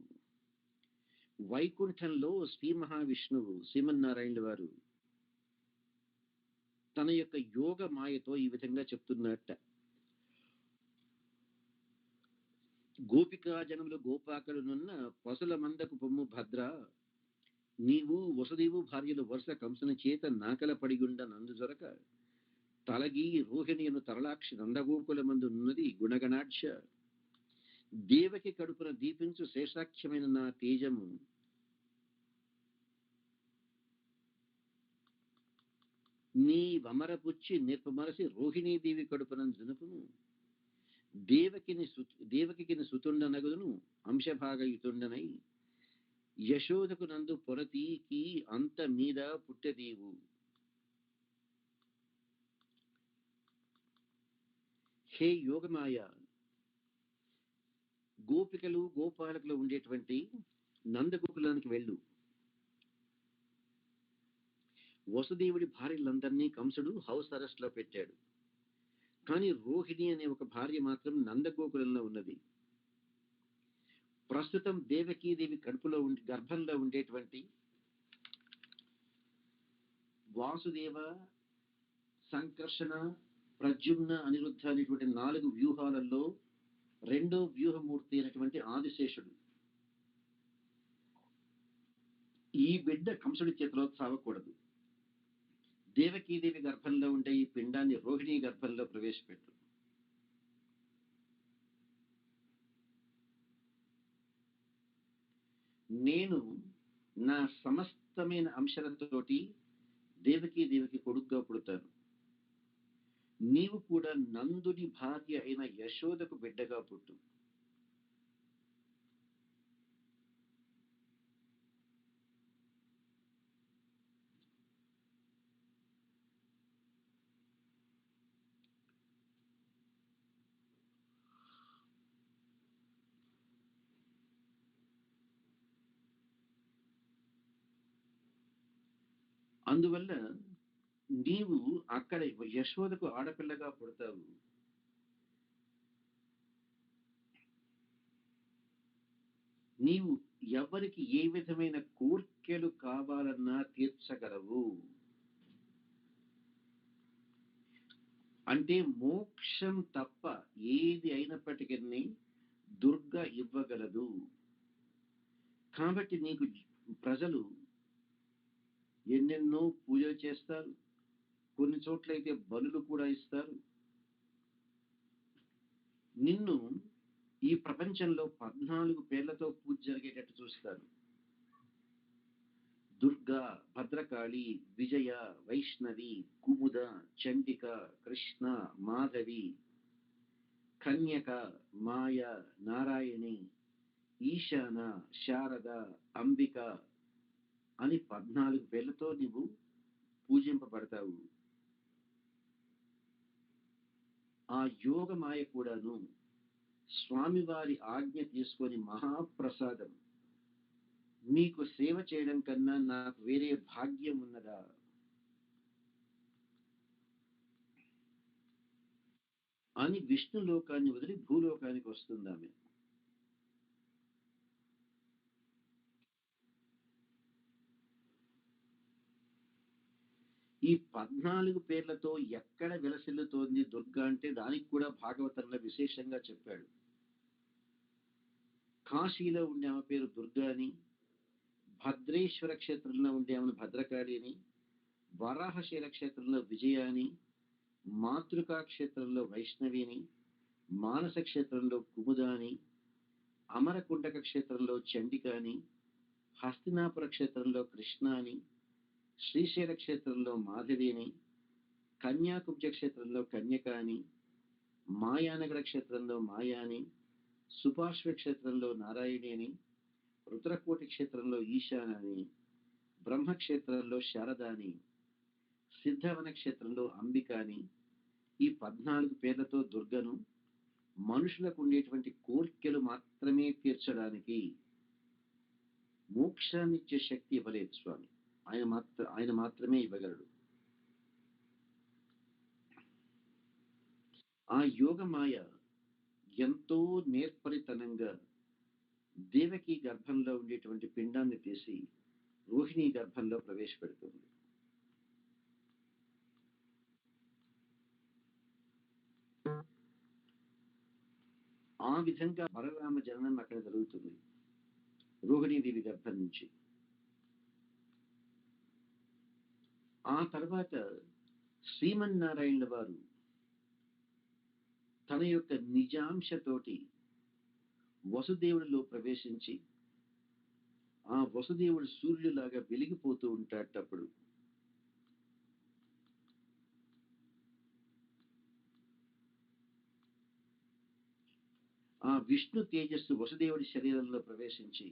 వైకుంఠంలో శ్రీ మహావిష్ణువు శ్రీమన్నారాయణుల వారు తన యొక్క యోగ మాయతో ఈ విధంగా చెప్తున్నట్ట. గోపికా జనములు గోపాకలునున్న పసుల మందకు పొమ్ము భద్ర, నీవు వసుదేవు భార్యలు వరుస కంసుని చేత నాకల పడిగుండ నందు జొరక, తలగి రోహిణియను తరళాక్షి నందగోకుల మందు ఉన్నది గుణగణాక్ష, దేవకి కడుపున దీపించు శేషాఖ్యమైన నా తేజము, నీ వమరపుచ్చి నిర్పమరసి రోహిణీదేవి కడుపున జునుపును, దేవకిని సుతుండనగుదును అంశభాగయుతుండనై, యశోదకు నందు పొరతీకి అంత మీద పుట్టెదీవు. హే యోగమాయ, గోపికలు గోపాలకులు ఉండేటువంటి నందగోకులానికి వెళ్ళు. వసుదేవుడి భార్యలందరినీ కంసుడు హౌస్ అరెస్ట్ లో పెట్టాడు. కానీ రోహిణి అనే ఒక భార్య మాత్రం నందగోకులంలో ఉన్నది. ప్రస్తుతం దేవకీదేవి గర్భంలో ఉండేటువంటి వాసుదేవ, సంకర్షణ, ప్రద్యుమ్న, అనిరుద్ధ అనేటువంటి 4 వ్యూహాలలో 2వ వ్యూహమూర్తి అయినటువంటి ఆదిశేషుడు. ఈ బిడ్డ కంసుడి చేతిలో చావకూడదు. దేవకీదేవి గర్భంలో ఉండే ఈ పిండాన్ని రోహిణి గర్భంలో ప్రవేశపెట్టు. నేను నా సమస్తమైన అంశాలతోటి దేవకీదేవికి కొడుకుగా పుడతాను. నీవు కూడా నందుని భార్య అయిన యశోదకు బిడ్డగా పుట్టు. అందువల్ల నీవు అక్కడ యశోదకు ఆడపిల్లగా పుడతావు. నీవు ఎవరికి ఏ విధమైన కోర్కెలు కావాలన్నా తీర్చగలవు. అంటే మోక్షం తప్ప ఏది అయినప్పటికీ దుర్గ ఇవ్వగలదు. కాబట్టి నీకు ప్రజలు ఎన్నెన్నో పూజలు చేస్తారు, కొన్ని చోట్లయితే బలులు కూడా ఇస్తారు. నిన్ను ఈ ప్రపంచంలో 14 పేర్లతో పూజ జరిగేటట్టు చూస్తారు. దుర్గా, భద్రకాళి, విజయ, వైష్ణవి, కుముద, చండిక, కృష్ణ, మాధవి, కన్యక, మాయ, నారాయణి, ఈశాన, శారద, అంబిక అని 14 పేర్లతో నీవు పూజింపబడతావు. ఆ యోగ మాయ కూడాను స్వామివారి ఆజ్ఞ తీసుకొని మహాప్రసాదం, మీకు సేవ చేయడం కన్నా నాకు వేరే భాగ్యం ఉన్నదా అని విష్ణు లోకాన్ని వదిలి భూలోకానికి వస్తుంది ఆమె. ఈ 14 పేర్లతో ఎక్కడ విలసిల్లుతోంది దుర్గా అంటే దానికి కూడా భాగవతంలో విశేషంగా చెప్పాడు. కాశీలో ఉండే ఆమె పేరు దుర్గా అని, భద్రేశ్వర క్షేత్రంలో ఉండే ఆమెను భద్రకాళి అని, వరాహశైల క్షేత్రంలో విజయ అని, మాతృకా క్షేత్రంలో వైష్ణవి అని, మానస క్షేత్రంలో కుముద అని, అమరకుండక క్షేత్రంలో చండిక అని, హస్తినాపుర క్షేత్రంలో కృష్ణ అని, శ్రీశైల క్షేత్రంలో మాధవి అని, కన్యాకుబ్జ క్షేత్రంలో కన్యక అని, మాయానగర క్షేత్రంలో మాయా అని, సుపార్శ్వ క్షేత్రంలో నారాయణి అని, రుద్రకోటి క్షేత్రంలో ఈశాన అని, బ్రహ్మక్షేత్రంలో శారద అని, సిద్ధవన క్షేత్రంలో అంబిక అని, ఈ 14 పేర్లతో దుర్గను మనుషులకు ఉండేటువంటి కోరికలు మాత్రమే తీర్చడానికి మోక్షాన్ని ఇచ్చే శక్తి ఇవ్వలేదు స్వామి. ఆయన మాత్రమే ఇవ్వగలడు. ఆ యోగమాయ ఎంతో నేర్పరితనంగా దేవకి గర్భంలో ఉండేటువంటి పిండాన్ని తీసి రోహిణి గర్భంలో ప్రవేశపెడుతుంది. ఆ విధంగా బలరామ జననం అక్కడ జరుగుతుంది రోహిణీదేవి గర్భం నుంచి. ఆ తర్వాత శ్రీమన్నారాయణుల వారు తన యొక్క నిజాంశతోటి వసుదేవుడిలో ప్రవేశించి ఆ వసుదేవుడు సూర్యులాగా వెలిగిపోతూ ఉంటాడప్పుడు ఆ విష్ణు తేజస్సు వసుదేవుడి శరీరంలో ప్రవేశించి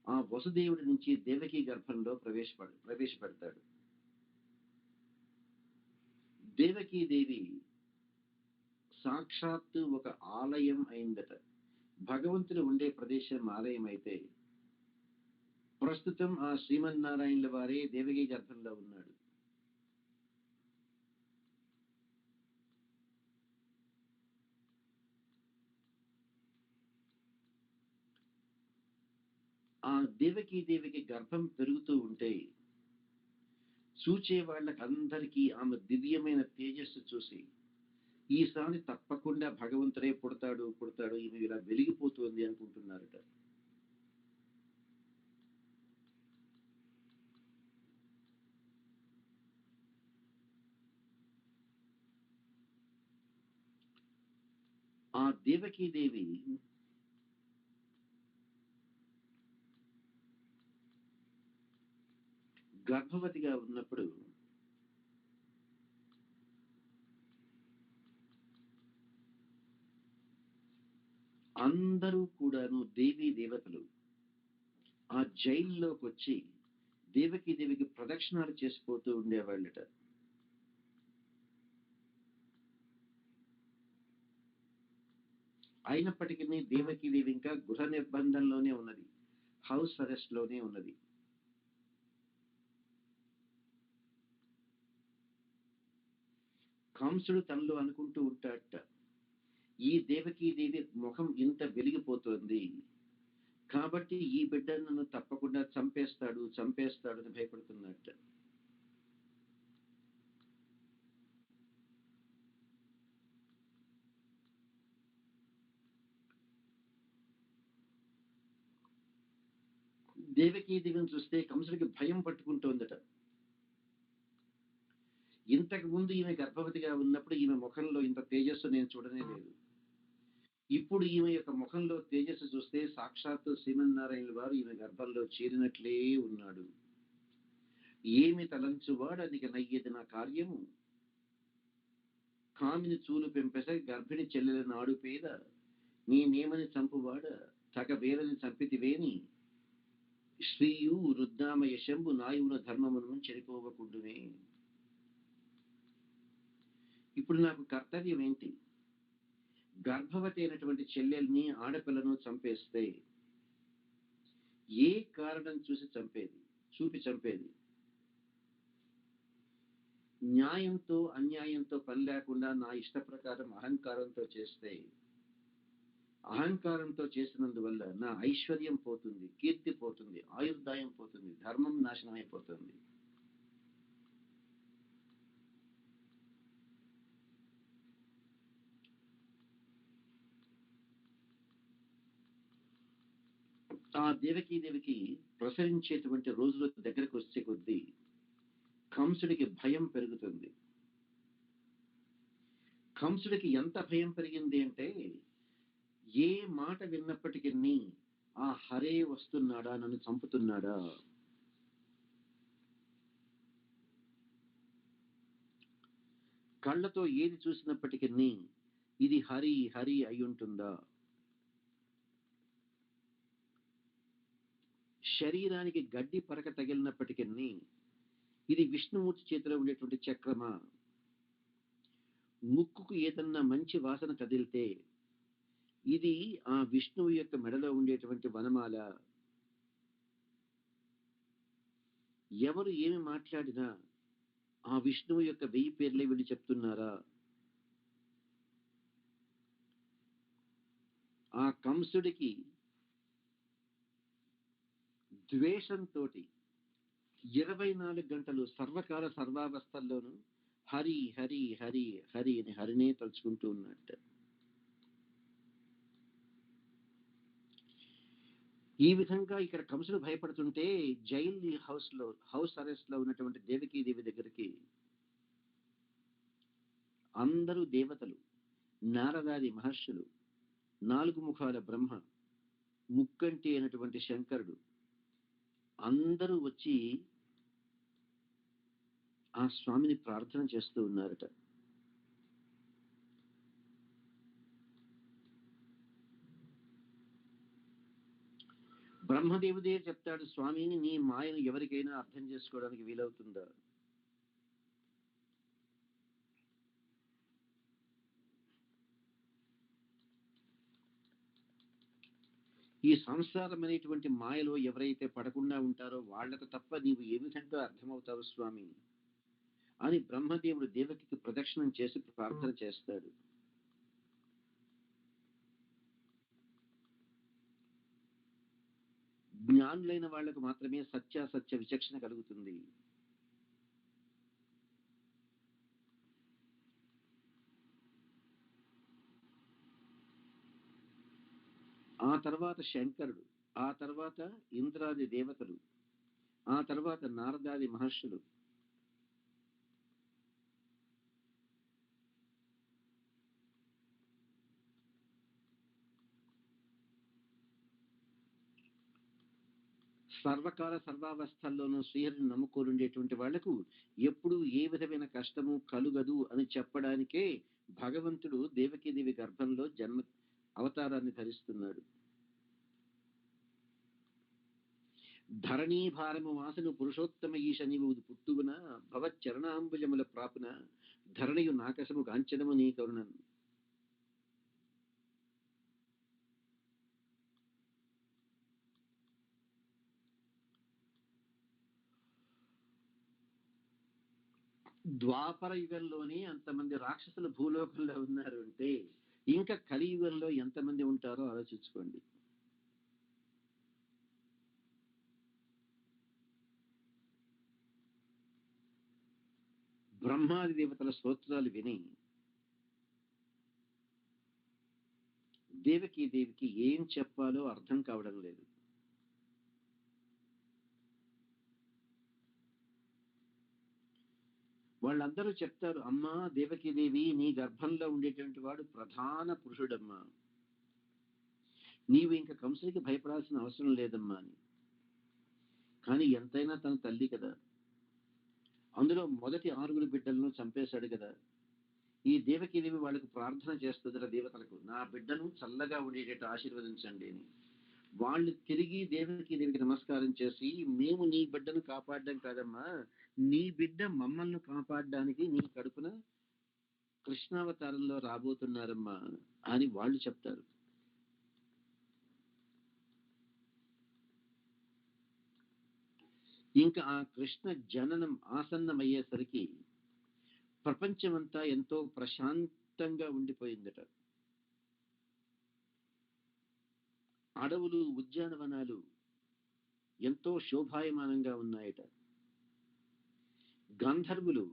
ఆ వసుదేవుడి నుంచి దేవకీ గర్భంలో ప్రవేశపెడతాడు. దేవకీదేవి సాక్షాత్తు ఒక ఆలయం అయిందట. భగవంతుడు ఉండే ప్రదేశం ఆలయం అయితే ప్రస్తుతం ఆ శ్రీమన్నారాయణుల వారే దేవకీ గర్భంలో ఉన్నాడు. ఆ దేవకీదేవికి గర్భం పెరుగుతూ ఉంటే చూచే వాళ్ళకందరికీ ఆమె దివ్యమైన తేజస్సు చూసి ఈసారి తప్పకుండా భగవంతుడే పుడతాడు ఈమె ఇలా వెలిగిపోతుంది అనుకుంటున్నారట. ఆ దేవకీదేవి గర్భవతిగా ఉన్నప్పుడు అందరూ కూడాను దేవీ దేవతలు ఆ జైల్లోకి వచ్చి దేవకీదేవికి ప్రదక్షిణాలు చేసిపోతూ ఉండేవాళ్ళట. అయినప్పటికీ దేవకీదేవి ఇంకా గృహ నిర్బంధంలోనే ఉన్నది, హౌస్ అరెస్ట్ లోనే ఉన్నది. కంసుడు తనలో అనుకుంటూ ఉంటాడట, ఈ దేవకీదేవి ముఖం ఇంత వెలిగిపోతుంది కాబట్టి ఈ బిడ్డను నన్ను తప్పకుండా చంపేస్తాడు అని భయపడుతున్నట్ట. దేవకీదేవిని చూస్తే కంసుడికి భయం పట్టుకుంటోందట. ఇంతకు ముందు ఈమె గర్భవతిగా ఉన్నప్పుడు ఈమె ముఖంలో ఇంత తేజస్సు నేను చూడనే లేదు. ఇప్పుడు ఈమె యొక్క ముఖంలో తేజస్సు చూస్తే సాక్షాత్తు శ్రీమన్నారాయణుల వారు ఈమె గర్భంలో చేరినట్లే ఉన్నాడు. ఏమి తలంచువాడనికి నయ్యేది నా కార్యము, కామిని చూలు పెంపెస గర్భిణి చెల్లెల నాడు పేద, నేమని చంపువాడ తగ వేరని చంపితివేని, శ్రీయు రుద్దామ యశంబు నాయువున ధర్మమును చెడిపోవకుండునే. ఇప్పుడు నాకు కర్తవ్యం ఏంటి? గర్భవతి అయినటువంటి చెల్లెల్ని ఆడపిల్లను చంపేస్తే ఏ కారణం చూపి చంపేది? న్యాయంతో అన్యాయంతో పని లేకుండా నా ఇష్ట ప్రకారం అహంకారంతో చేస్తే, అహంకారంతో చేసినందువల్ల నా ఐశ్వర్యం పోతుంది, కీర్తి పోతుంది, ఆయుర్దాయం పోతుంది, ధర్మం నాశనం అయిపోతుంది. ఆ దేవికి ప్రసరించేటువంటి రోజులు దగ్గరకు వచ్చే కొద్దీ కంసుడికి భయం పెరుగుతుంది. కంసుడికి ఎంత భయం పెరిగింది అంటే, ఏ మాట విన్నప్పటికీ ఆ హరే వస్తున్నాడా, నన్ను చంపుతున్నాడా, కళ్ళతో ఏది చూసినప్పటికీ ఇది హరి హరి అయ్యుంటుందా, శరీరానికి గడ్డి పరక తగిలినప్పటికీ ఇది విష్ణుమూర్తి చేతిలో ఉండేటువంటి చక్రమా, ముక్కుకు ఏదన్నా మంచి వాసన కదిలితే ఇది ఆ విష్ణువు యొక్క మెడలో ఉండేటువంటి వనమాల. ఎవరు ఏమి మాట్లాడినా ఆ విష్ణువు యొక్క 1000 పేర్లే వీళ్ళు చెప్తున్నారా? ఆ కంసుడికి ద్వేషంతోటి 24 గంటలు సర్వకాల సర్వావస్థల్లోనూ హరి హరి హరి హరి అని హరినే తలుచుకుంటూ ఉన్నట్ట. ఈ విధంగా ఇక్కడ కంసుడు భయపడుతుంటే జైల్ హౌస్ అరెస్ట్ లో ఉన్నటువంటి దేవకీదేవి దగ్గరికి అందరూ దేవతలు, నారదాది మహర్షులు, 4 ముఖాల బ్రహ్మ, ముక్కంటి అయినటువంటి శంకరుడు అందరూ వచ్చి ఆ స్వామిని ప్రార్థన చేస్తూ ఉన్నారట. బ్రహ్మదేవుడే చెప్తాడు, స్వామిని నీ మాయను ఎవరికైనా అర్థం చేసుకోవడానికి వీలవుతుందా? ఈ సంసారం అనేటువంటి మాయలో ఎవరైతే పడకుండా ఉంటారో వాళ్లకు తప్ప నీవు ఏ విధంగా అర్థమవుతావు స్వామి అని బ్రహ్మదేవుడు దేవకికి ప్రదక్షిణం చేసి ప్రార్థన చేస్తాడు. జ్ఞానులైన వాళ్లకు మాత్రమే సత్యాసత్య విచక్షణ కలుగుతుంది. ఆ తర్వాత శంకరుడు, ఆ తర్వాత ఇంద్రాది దేవతలు, ఆ తర్వాత నారదాది మహర్షులు, సర్వకాల సర్వావస్థల్లోనూ శ్రీహరిని నమ్ముకొని ఉండేటువంటి వాళ్లకు ఎప్పుడు ఏ విధమైన కష్టము కలుగదు అని చెప్పడానికే భగవంతుడు దేవకీదేవి గర్భంలో అవతారాన్ని ధరిస్తున్నాడు. ధరణీ భారము వాసను పురుషోత్తమ ఈశ నీవు పుట్టువున భవచ్చరణాంబుజముల ప్రాపున ధరణియు నాకసము కాంచనము నీ కరుణన్. ద్వాపర యుగంలోనే అంతమంది రాక్షసులు భూలోకంలో ఉన్నారు అంటే ఇంకా కలియుగంలో ఎంతమంది ఉంటారో ఆలోచించుకోండి. బ్రహ్మాది దేవతల స్తోత్రాలు విని దేవికి ఏం చెప్పాలో అర్థం కావడం లేదు. వాళ్ళందరూ చెప్తారు, అమ్మా దేవకీదేవి నీ గర్భంలో ఉండేటువంటి వాడు ప్రధాన పురుషుడమ్మా, నీవు ఇంకా కంసుడికి భయపడాల్సిన అవసరం లేదమ్మా అని. కానీ ఎంతైనా తన తల్లి కదా, అందులో మొదటి 6 బిడ్డలను చంపేశాడు కదా. ఈ దేవకీదేవి వాళ్ళకు ప్రార్థన చేస్తుందిరా దేవతలకు, నా బిడ్డను చల్లగా ఉండేటట్టు ఆశీర్వదించండి అని. వాళ్ళు తిరిగి దేవికి నమస్కారం చేసి, మేము నీ బిడ్డను కాపాడడం కాదమ్మా, నీ బిడ్డ మమ్మల్ని కాపాడడానికి నీ కడుపున కృష్ణావతారంలో రాబోతున్నారమ్మా అని వాళ్ళు చెప్తారు. ఇంకా ఆ కృష్ణ జననం ఆసన్నమయ్యేసరికి ప్రపంచమంతా ఎంతో ప్రశాంతంగా ఉండిపోయిందట. అడవులు, ఉద్యానవనాలు ఎంతో శోభాయమానంగా ఉన్నాయట. గంధర్వులు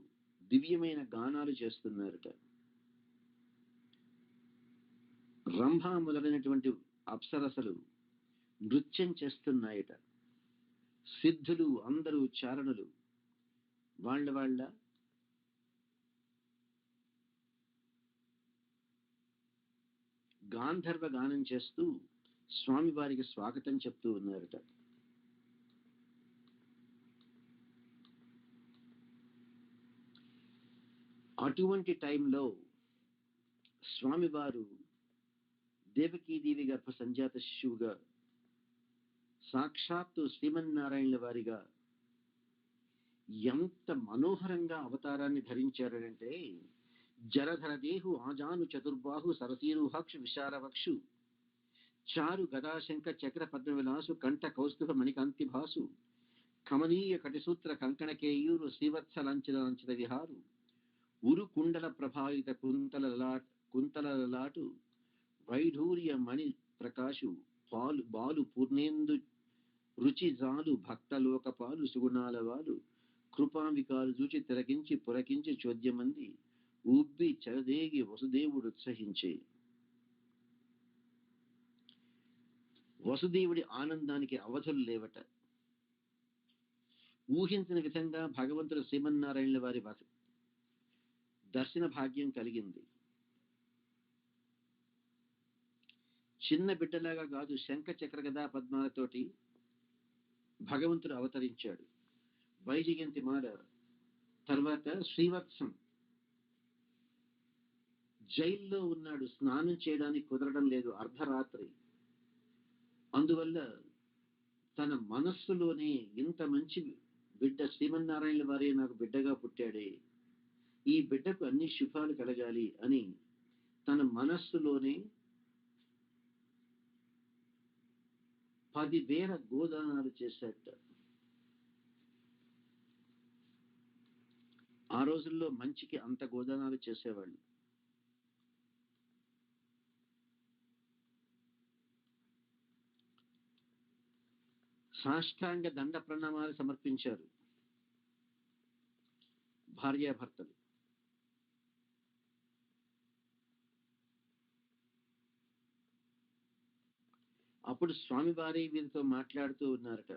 దివ్యమైన గానాలు చేస్తున్నారట. రంభ మొదలైనటువంటి అప్సరసలు నృత్యం చేస్తున్నాయట. సిద్ధులు అందరూ చారణులు వాళ్ళ గాంధర్వ గానం చేస్తూ స్వామివారికి స్వాగతం చెప్తూ ఉన్నారట. అటువంటి టైంలో స్వామివారు దేవకీదేవి గర్భ సంజాత శిశువుగా సాక్షాత్తు శ్రీమన్నారాయణుల వారిగా ఎంత మనోహరంగా అవతారాన్ని ధరించారంటే, జలధర దేహు ఆజాను చతుర్బాహు సరసీరుహక్షు విశారవక్షు చారు గదాశంక చక్ర పద్మ విలాసు కంఠ కౌస్తుభ మణికాంతి భాసు కమనీయ కటిసూత్ర కంకణకేయూరు శ్రీవత్సలంచల విహారు ఉరు కుండల ప్రభావిత కుంతల లలాటు వైఢూర్య మణి ప్రకాశు బాలు పూర్ణేందు రుచి జాలు భక్తలోక పాలు సుగుణాల వాలు కృపావికాలు చూచి తిరగించి పురకించి చోద్యమంది ఉబ్బి చరదేగి వసుదేవుడు ఉత్సహించే. వసుదేవుడి ఆనందానికి అవధులు లేవట. ఊహించిన విధంగా భగవంతుడు శ్రీమన్నారాయణుల వారి దర్శన భాగ్యం కలిగింది. చిన్న బిడ్డలాగా కాదు, శంఖ చక్ర గదా పద్మాలతోటి భగవంతుడు అవతరించాడు. వైజయంతి మాల తర్వాత శ్రీవత్సం జైల్లో ఉన్నాడు, స్నానం చేయడానికి కుదరడం లేదు, అర్ధరాత్రి. అందువల్ల తన మనస్సులోనే ఇంత మంచి బిడ్డ శ్రీమన్నారాయణ వారే నాకు బిడ్డగా పుట్టాడే, ఈ బిడ్డకు అన్ని శుభాలు కలగాలి అని తన మనస్సులోనే 10,000 గోదానాలు చేశాట. ఆ రోజుల్లో మంచికి అంత గోదానాలు చేసేవాళ్ళు. సాష్టాంగ దండ ప్రణామాలు సమర్పించారు భార్యాభర్తలు. అప్పుడు స్వామివారి వీరితో మాట్లాడుతూ ఉన్నారట.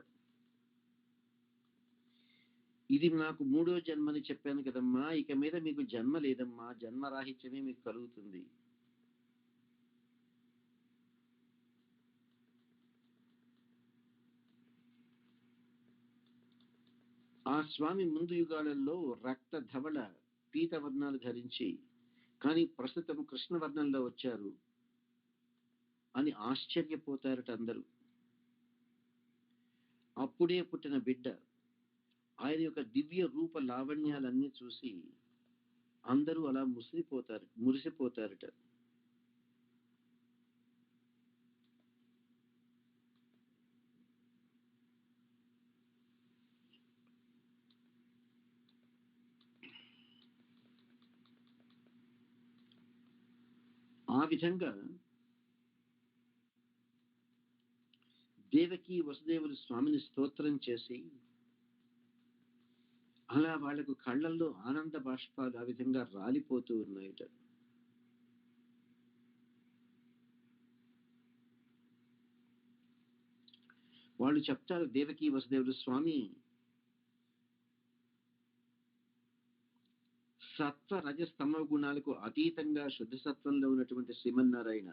ఇది నాకు 3వ జన్మని చెప్పాను కదమ్మా, ఇక మీద మీకు జన్మ లేదమ్మా, జన్మరాహిత్యమే మీకు కలుగుతుంది. ఆ స్వామి ముందు యుగాలలో రక్త ధవళ పీత వర్ణాలు ధరించి, కానీ ప్రస్తుతం కృష్ణవర్ణంలో వచ్చారు అని ఆశ్చర్యపోతారట అందరూ. అప్పుడే పుట్టిన బిడ్డ ఆయన యొక్క దివ్య రూప లావణ్యాలన్నీ చూసి అందరూ అలా మురిసిపోతారట. ఆ విధంగా దేవకి వసుదేవులు స్వామిని స్తోత్రం చేసి, అలా వాళ్లకు కళ్ళల్లో ఆనంద బాష్పాలు ఆ విధంగా రాలిపోతూ ఉన్నాయట. వాళ్ళు చెప్తారు, దేవకి వసుదేవులు స్వామి సత్వ రజస్తమ గుణాలకు అతీతంగా శుద్ధ సత్వంలో ఉన్నటువంటి శ్రీమన్నారాయణ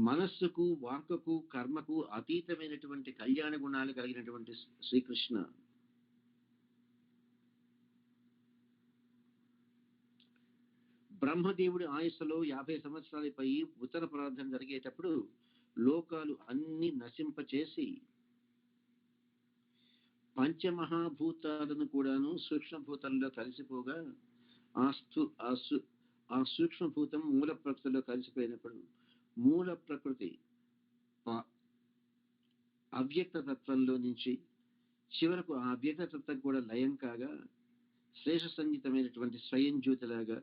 మనస్సుకు వాక్కుకు కర్మకు అతీతమైనటువంటి కళ్యాణ గుణాలు కలిగినటువంటి శ్రీకృష్ణ బ్రహ్మదేవుడి ఆయుస్సులో 50 సంవత్సరాలపై ఉత్తర ప్రార్థన జరిగేటప్పుడు లోకాలు అన్ని నశింపచేసి పంచమహాభూతాలను కూడాను సూక్ష్మభూతంలో కలిసిపోగా ఆ సూక్ష్మభూతం మూల ప్రకృతిలో కలిసిపోయినప్పుడు మూల ప్రకృతి అవ్యక్త తత్వంలో నుంచి చివరకు ఆ అవ్యక్త తత్వం కూడా లయం కాగా శ్రేష్ఠ సంగీతమైనటువంటి స్వయం జ్యోతిలాగా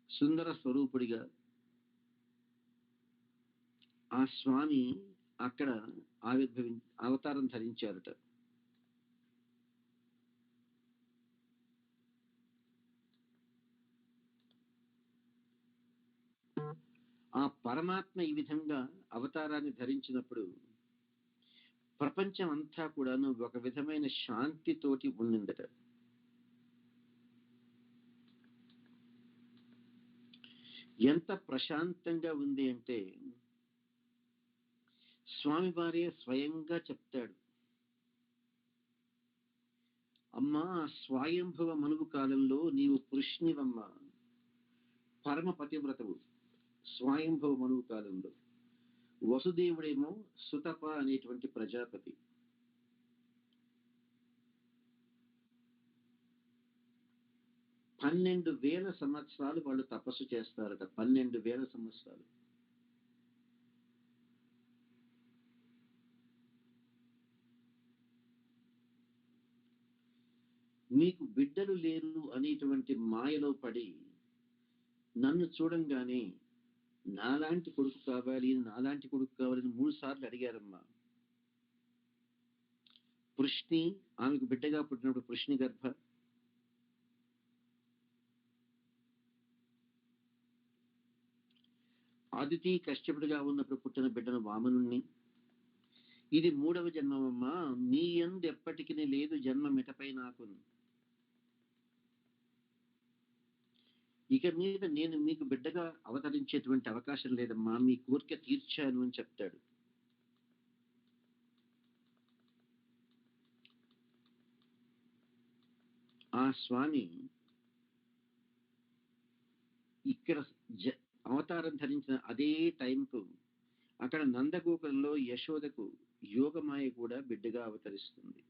సుందర స్వరూపుడిగా ఆ స్వామి అక్కడ అవతారం ధరించారట. ఆ పరమాత్మ ఈ విధంగా అవతారాన్ని ధరించినప్పుడు ప్రపంచం అంతా కూడాను ఒక విధమైన శాంతితోటి ఉండిందట. ఎంత ప్రశాంతంగా ఉంది అంటే స్వామివారే స్వయంగా చెప్తాడు, అమ్మా స్వయంభవ మనువు కాలంలో నీవు పురుషునివమ్మ, పరమ పతివ్రతవు. స్వయంభవ మనువు కాలంలో వసుదేవుడేమో సుతప అనేటువంటి ప్రజాపతి. 12,000 సంవత్సరాలు వాళ్ళు తపస్సు చేస్తారట. 12,000 సంవత్సరాలు. మీకు బిడ్డలు లేరు అనేటువంటి మాయలో పడి నన్ను చూడంగానే నాలాంటి కొడుకు కావాలి, నాలాంటి కొడుకు కావాలని 3 సార్లు అడిగారమ్మా. పృష్ణి, ఆమెకు బిడ్డగా పుట్టినప్పుడు పృష్ణి గర్భ, అదితి కశ్యపుడిగా ఉన్నప్పుడు పుట్టిన బిడ్డను వామనుణ్ణి. ఇది 3వ జన్మమమ్మా. నీ యందు ఎప్పటికీ లేదు జన్మ మిటపై నాకు. ఇక మీద నేను మీకు బిడ్డగా అవతరించేటువంటి అవకాశం లేదమ్మా, మీ కోరిక తీర్చాను అని చెప్తాడు. ఆ స్వామి ఇక్కడ అవతారం ధరించిన అదే టైంకు అక్కడ నందగోకులంలో యశోదకు యోగమాయ కూడా బిడ్డగా అవతరిస్తుంది.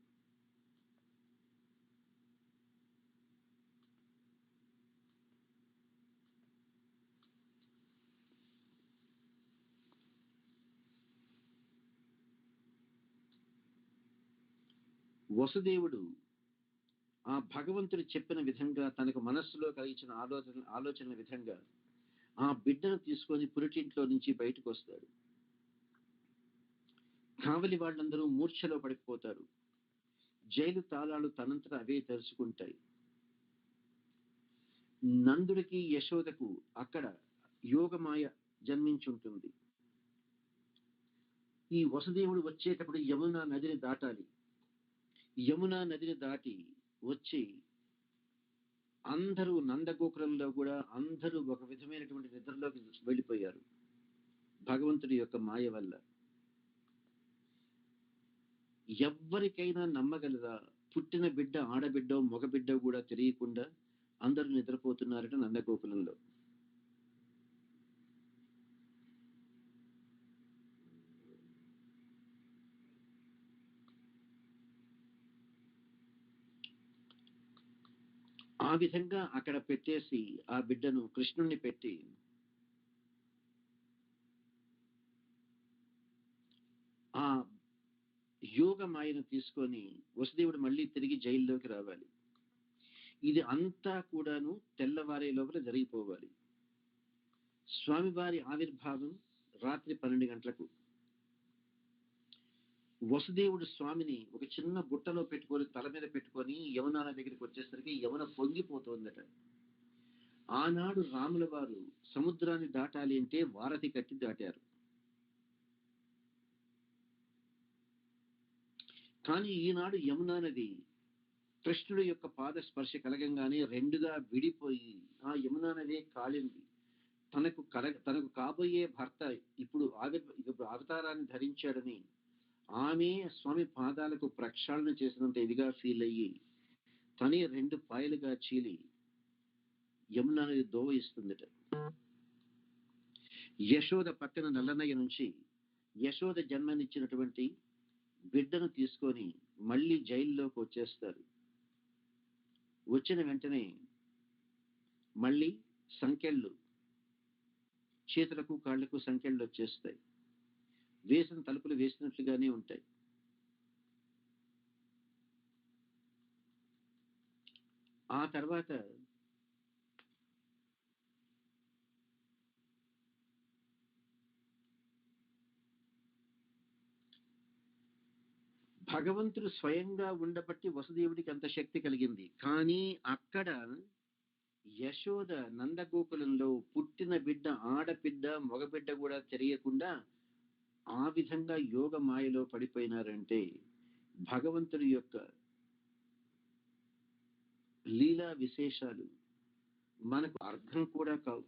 వసుదేవుడు ఆ భగవంతుడు చెప్పిన విధంగా తనకు మనస్సులో కలిగించిన ఆలోచనల విధంగా ఆ బిడ్డను తీసుకొని పురిటింట్లో నుంచి బయటకు వస్తాడు. కావలి వాళ్ళందరూ మూర్ఛలో పడిపోతారు. జైలు తాళాలు తనంతట అవే తెరుచుకుంటాయి. నందుడికి యశోదకు అక్కడ యోగమాయ జన్మించుంటుంది. ఈ వసుదేవుడు వచ్చేటప్పుడు యమునా నదిని దాటాలి. యమునా నదిని దాటి వచ్చి అందరూ నందగోకులంలో కూడా అందరూ ఒక విధమైనటువంటి నిద్రలోకి వెళ్ళిపోయారు భగవంతుడి యొక్క మాయ వల్ల. ఎవ్వరికైనా నమ్మగలదా? పుట్టిన బిడ్డ ఆడబిడ్డో మగబిడ్డో కూడా తెలియకుండా అందరూ నిద్రపోతున్నారట నందగోకులంలో. ఆ విధంగా అక్కడ పెట్టేసి ఆ బిడ్డను కృష్ణుణ్ణి పెట్టి ఆ యోగమాయను తీసుకొని వసుదేవుడు మళ్ళీ తిరిగి జైల్లోకి రావాలి. ఇది అంతా కూడాను తెల్లవారే లోపల జరిగిపోవాలి. స్వామివారి ఆవిర్భావం రాత్రి 12 గంటలకు. వసుదేవుడు స్వామిని ఒక చిన్న బుట్టలో పెట్టుకొని తల మీద పెట్టుకొని యమునా దగ్గరికి వచ్చేసరికి యమున పొంగిపోతుందట. ఆనాడు రాముల వారు సముద్రాన్ని దాటాలి అంటే వారధి కట్టి దాటారు. కానీ ఈనాడు యమునా నది కృష్ణుడి యొక్క పాద స్పర్శ కలగంగానే రెండుగా విడిపోయి ఆ యమునా నదే కాలింది. తనకు కాబోయే భర్త ఇప్పుడు అవతారాన్ని ధరించాడని ఆమె స్వామి పాదాలకు ప్రక్షాళన చేసినంత ఇదిగా ఫీల్ అయ్యి తనే 2 పాయలుగా చీలి యమునా నది దోవ ఇస్తుందట. యశోద పక్కన నల్లనయ్య నుంచి యశోద జన్మనిచ్చినటువంటి బిడ్డను తీసుకొని మళ్ళీ జైల్లోకి వచ్చేస్తారు. వచ్చిన వెంటనే మళ్ళీ సంకెళ్ళు, చేతులకు కాళ్లకు సంకెళ్ళు వచ్చేస్తాయి. వేసిన తలుపులు వేసినట్లుగానే ఉంటాయి. ఆ తర్వాత భగవంతుడు స్వయంగా ఉండబట్టి వసుదేవుడికి అంత శక్తి కలిగింది. కానీ అక్కడ యశోద నందగోకులంలో పుట్టిన బిడ్డ ఆడబిడ్డ మగబిడ్డ కూడా తెలియకుండా ఆ విధంగా యోగ మాయలో పడిపోయినారంటే భగవంతుడి యొక్క లీలా విశేషాలు మనకు అర్థం కూడా కావు.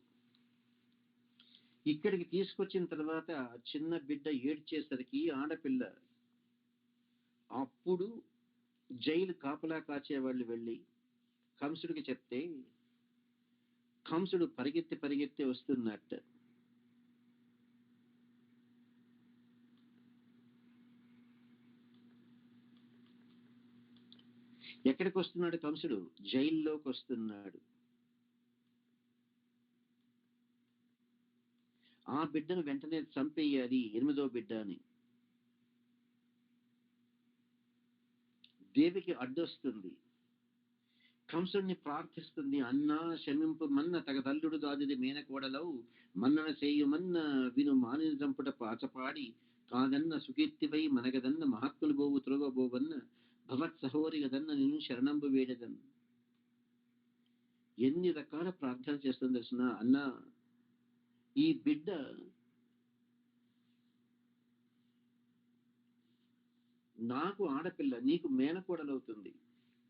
ఇక్కడికి తీసుకొచ్చిన తర్వాత చిన్న బిడ్డ ఏడ్చేసరికి ఆడపిల్ల అప్పుడు జైలు కాపలా కాచే వాళ్ళు వెళ్ళి కంసుడికి చెప్తే కంసుడు పరిగెత్తి వస్తున్నట్ట. ఎక్కడికి వస్తున్నాడు కంసుడు? జైల్లోకి వస్తున్నాడు. ఆ బిడ్డను వెంటనే చంపేయాలి, 8వ బిడ్డ అని. దేవికి అడ్డొస్తుంది, కంసుడిని ప్రార్థిస్తుంది. అన్నా క్షమింపు మన్న తగదల్లుడు దాదిది మేనకోడలవు మన్నన చేయుమన్న విను మానిని చంపుట పాచపాడి కాదన్న సుకీర్తిపై మనగదన్న మహాత్ములు బోవు త్రోవబోవన్న భవత్ సహోరిగదన్న నిన్ను శరణంబు వేడదన్. ఎన్ని రకాల ప్రార్థన చేస్తుంది తెలిసిన అన్నా, ఈ బిడ్డ నాకు ఆడపిల్ల, నీకు మేనకోడలవుతుంది,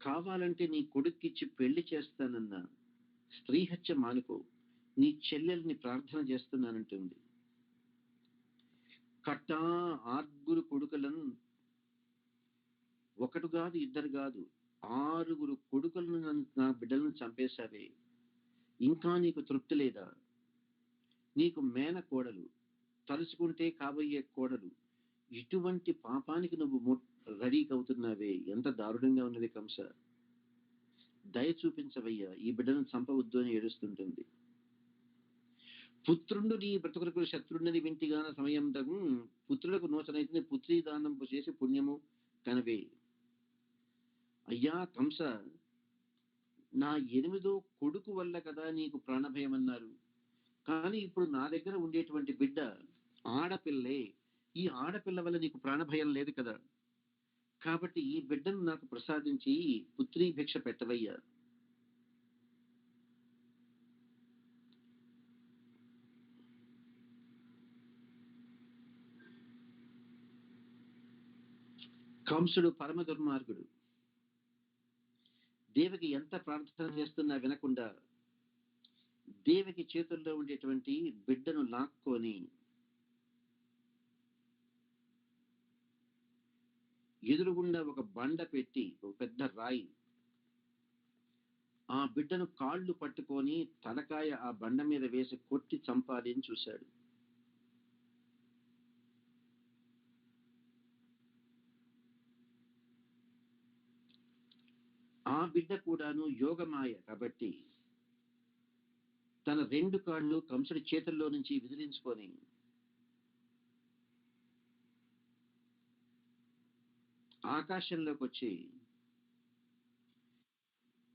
కావాలంటే నీ కొడుక్కిచ్చి పెళ్లి చేస్తానన్నా, స్త్రీ హత్య మానుకో, నీ చెల్లెల్ని ప్రార్థన చేస్తున్నానంటుంది. కట్టా 6 కొడుకులను, ఒకటి కాదు ఇద్దరు కాదు 6 కొడుకులను నా బిడ్డలను చంపేశావే, ఇంకా నీకు తృప్తి లేదా? నీకు మేన కోడలు, తలుచుకుంటే కాబోయే కోడలు, ఇటువంటి పాపానికి నువ్వు రెడీ అవుతున్నావే, ఎంత దారుణంగా ఉన్నది కంస. దయ చూపించవయ్యా, ఈ బిడ్డను చంపవద్దు అని ఏడుస్తుంటుంది. పుత్రుండు నీ బ్రతుకులకు శత్రుండని వింటిగాన సమయం తగు పుత్రులకు నోచనైతే పుత్రీ దానంపు చేసి పుణ్యము కనవే. అయ్యా కంస, నా 8వ కొడుకు వల్ల కదా నీకు ప్రాణభయం అన్నారు, కానీ ఇప్పుడు నా దగ్గర ఉండేటువంటి బిడ్డ ఆడపిల్లే, ఈ ఆడపిల్ల వల్ల నీకు ప్రాణభయం లేదు కదా, కాబట్టి ఈ బిడ్డను నాకు ప్రసాదించి పుత్రీ భిక్ష పెట్టవయ్యా. కంసుడు పరమ దుర్మార్గుడు. దేవికి ఎంత ప్రార్థన చేస్తున్నా వినకుండా దేవికి చేతుల్లో ఉండేటువంటి బిడ్డను లాక్కొని ఎదురుగుండా ఒక బండ పెట్టి, ఒక పెద్ద రాయి, ఆ బిడ్డను కాళ్ళు పట్టుకొని తలకాయ ఆ బండ మీద వేసి కొట్టి చంపాలి అని చూశాడు. ఆ బిడ్డ కూడాను యోగమాయ కాబట్టి తన 2 కాళ్ళు కంసుడి చేతుల్లో నుంచి విదిలించుకొని ఆకాశంలోకి వచ్చి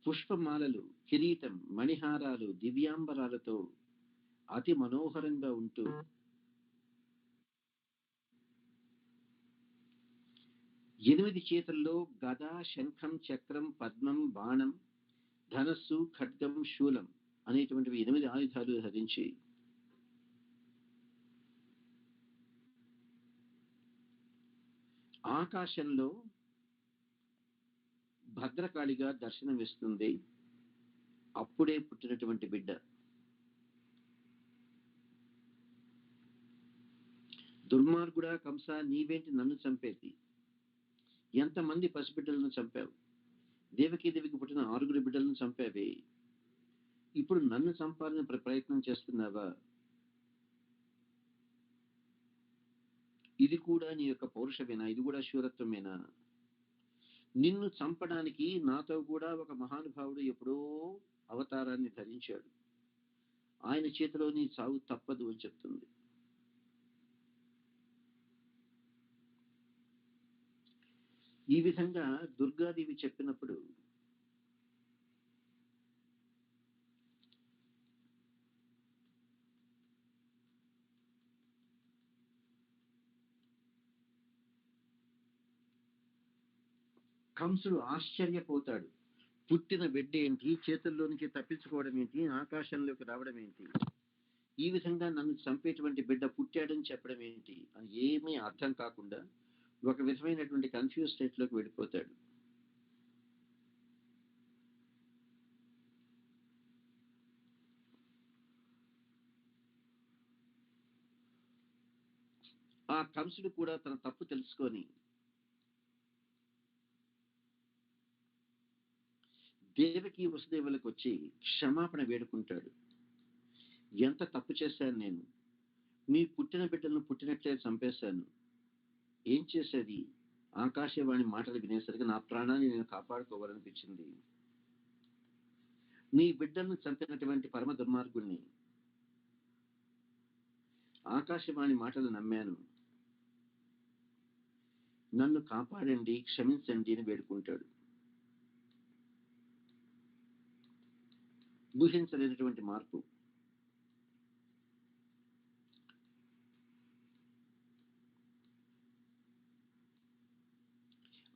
పుష్పమాలలు, కిరీటం, మణిహారాలు, దివ్యాంబరాలతో అతి మనోహరంగా ఉంటూ 8 చేతుల్లో గద, శంఖం, చక్రం, పద్మం, బాణం, ధనస్సు, ఖడ్గం, శూలం అనేటువంటివి 8 ఆయుధాలు ధరించి ఆకాశంలో భద్రకాళిగా దర్శనమిస్తుంది. అప్పుడే పుట్టినటువంటి బిడ్డ. దుర్మార్గుడా కంస, నీవేంటి నన్ను చంపేది? ఎంతమంది పసిబిడ్డలను చంపావు? దేవికి పుట్టిన 6 బిడ్డలను చంపావే, ఇప్పుడు నన్ను చంపాలని ప్రయత్నం చేస్తున్నావా? ఇది కూడా నీ యొక్క పౌరుషమేనా? ఇది కూడా శూరత్వమేనా? నిన్ను చంపడానికి నాతో కూడా ఒక మహానుభావుడు ఎప్పుడో అవతారాన్ని ధరించాడు, ఆయన చేతిలో నీ చావు తప్పదు అని చెప్తుంది. ఈ విధంగా దుర్గాదేవి చెప్పినప్పుడు కంసుడు ఆశ్చర్యపోతాడు. పుట్టిన బిడ్డ ఏంటి, చేతుల్లో నుంచి తప్పించుకోవడం ఏంటి, ఆకాశంలోకి రావడం ఏంటి, ఈ విధంగా నన్ను చంపేటువంటి బిడ్డ పుట్టాడని చెప్పడం ఏంటి అని ఏమీ అర్థం కాకుండా ఒక విధమైనటువంటి కన్ఫ్యూజ్ స్టేట్ లోకి వెళ్ళిపోతాడు. ఆ కంసుడు కూడా తన తప్పు తెలుసుకొని దేవకి వసుదేవులకు వచ్చి క్షమాపణ వేడుకుంటాడు. ఎంత తప్పు చేశాను నేను, మీ పుట్టిన బిడ్డలను పుట్టినట్లే చంపేశాను, ఏం చేసేది? ఆకాశవాణి మాటలు వినేసరికి నా ప్రాణాన్ని నేను కాపాడుకోవాలనిపించింది. నీ బిడ్డలను చంపినటువంటి పరమ దుర్మార్గుణ్ణి ఆకాశవాణి మాటలు నమ్మాను, నన్ను కాపాడండి, క్షమించండి అని వేడుకుంటాడు. ఊహించలేనటువంటి మార్పు.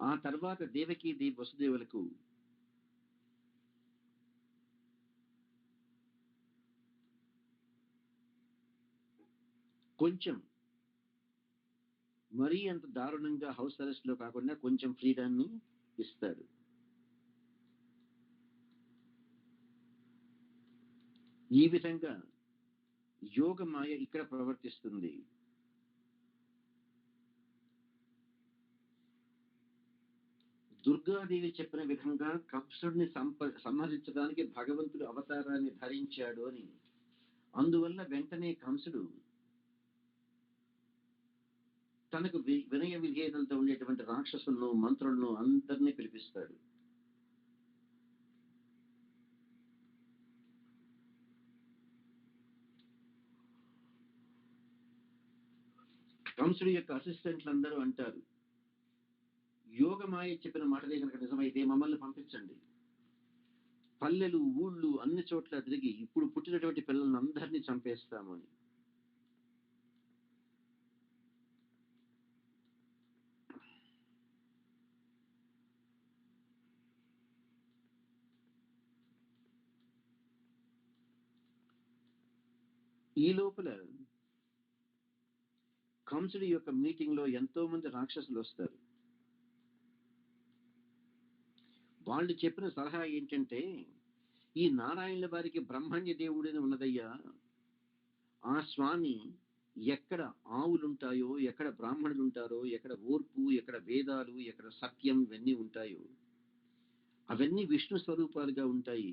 ఆ తర్వాత దేవకీ వసుదేవులకు కొంచెం మరీ అంత దారుణంగా హౌస్ అరెస్ట్ లో కాకుండా కొంచెం ఫ్రీడాన్ని ఇస్తాడు. ఈ విధంగా యోగమాయ ఇక్కడ ప్రవర్తిస్తుంది. దుర్గాదేవి చెప్పిన విధంగా కంసుడిని సంహరించడానికి భగవంతుడు అవతారాన్ని ధరించాడు అని. అందువల్ల వెంటనే కంసుడు తనకు వినయ విధేయతలతో ఉండేటువంటి రాక్షసులను, మంత్రులను అందరినీ పిలిపిస్తాడు. కంసుడి యొక్క అసిస్టెంట్లు అందరూ అంటారు, యోగమాయ చెప్పిన మాటలే కనుక నిజమైతే మమ్మల్ని పంపించండి. పల్లెలు, ఊళ్ళు అన్ని చోట్ల తిరిగి ఇప్పుడు పుట్టినటువంటి పిల్లలను అందరినీ చంపేస్తాము అని. ఈ లోపల కంసుడి యొక్క మీటింగ్ లో ఎంతో మంది రాక్షసులు వస్తారు. వాళ్ళు చెప్పిన సలహా ఏంటంటే, ఈ నారాయణుల వారికి బ్రహ్మణ్య దేవుడిని ఉన్నదయ్యా, ఆ స్వామి ఎక్కడ ఆవులుంటాయో, ఎక్కడ బ్రాహ్మణులు ఉంటారో, ఎక్కడ ఓర్పు, ఎక్కడ వేదాలు, ఎక్కడ సత్యం ఇవన్నీ ఉంటాయో అవన్నీ విష్ణు స్వరూపాలుగా ఉంటాయి.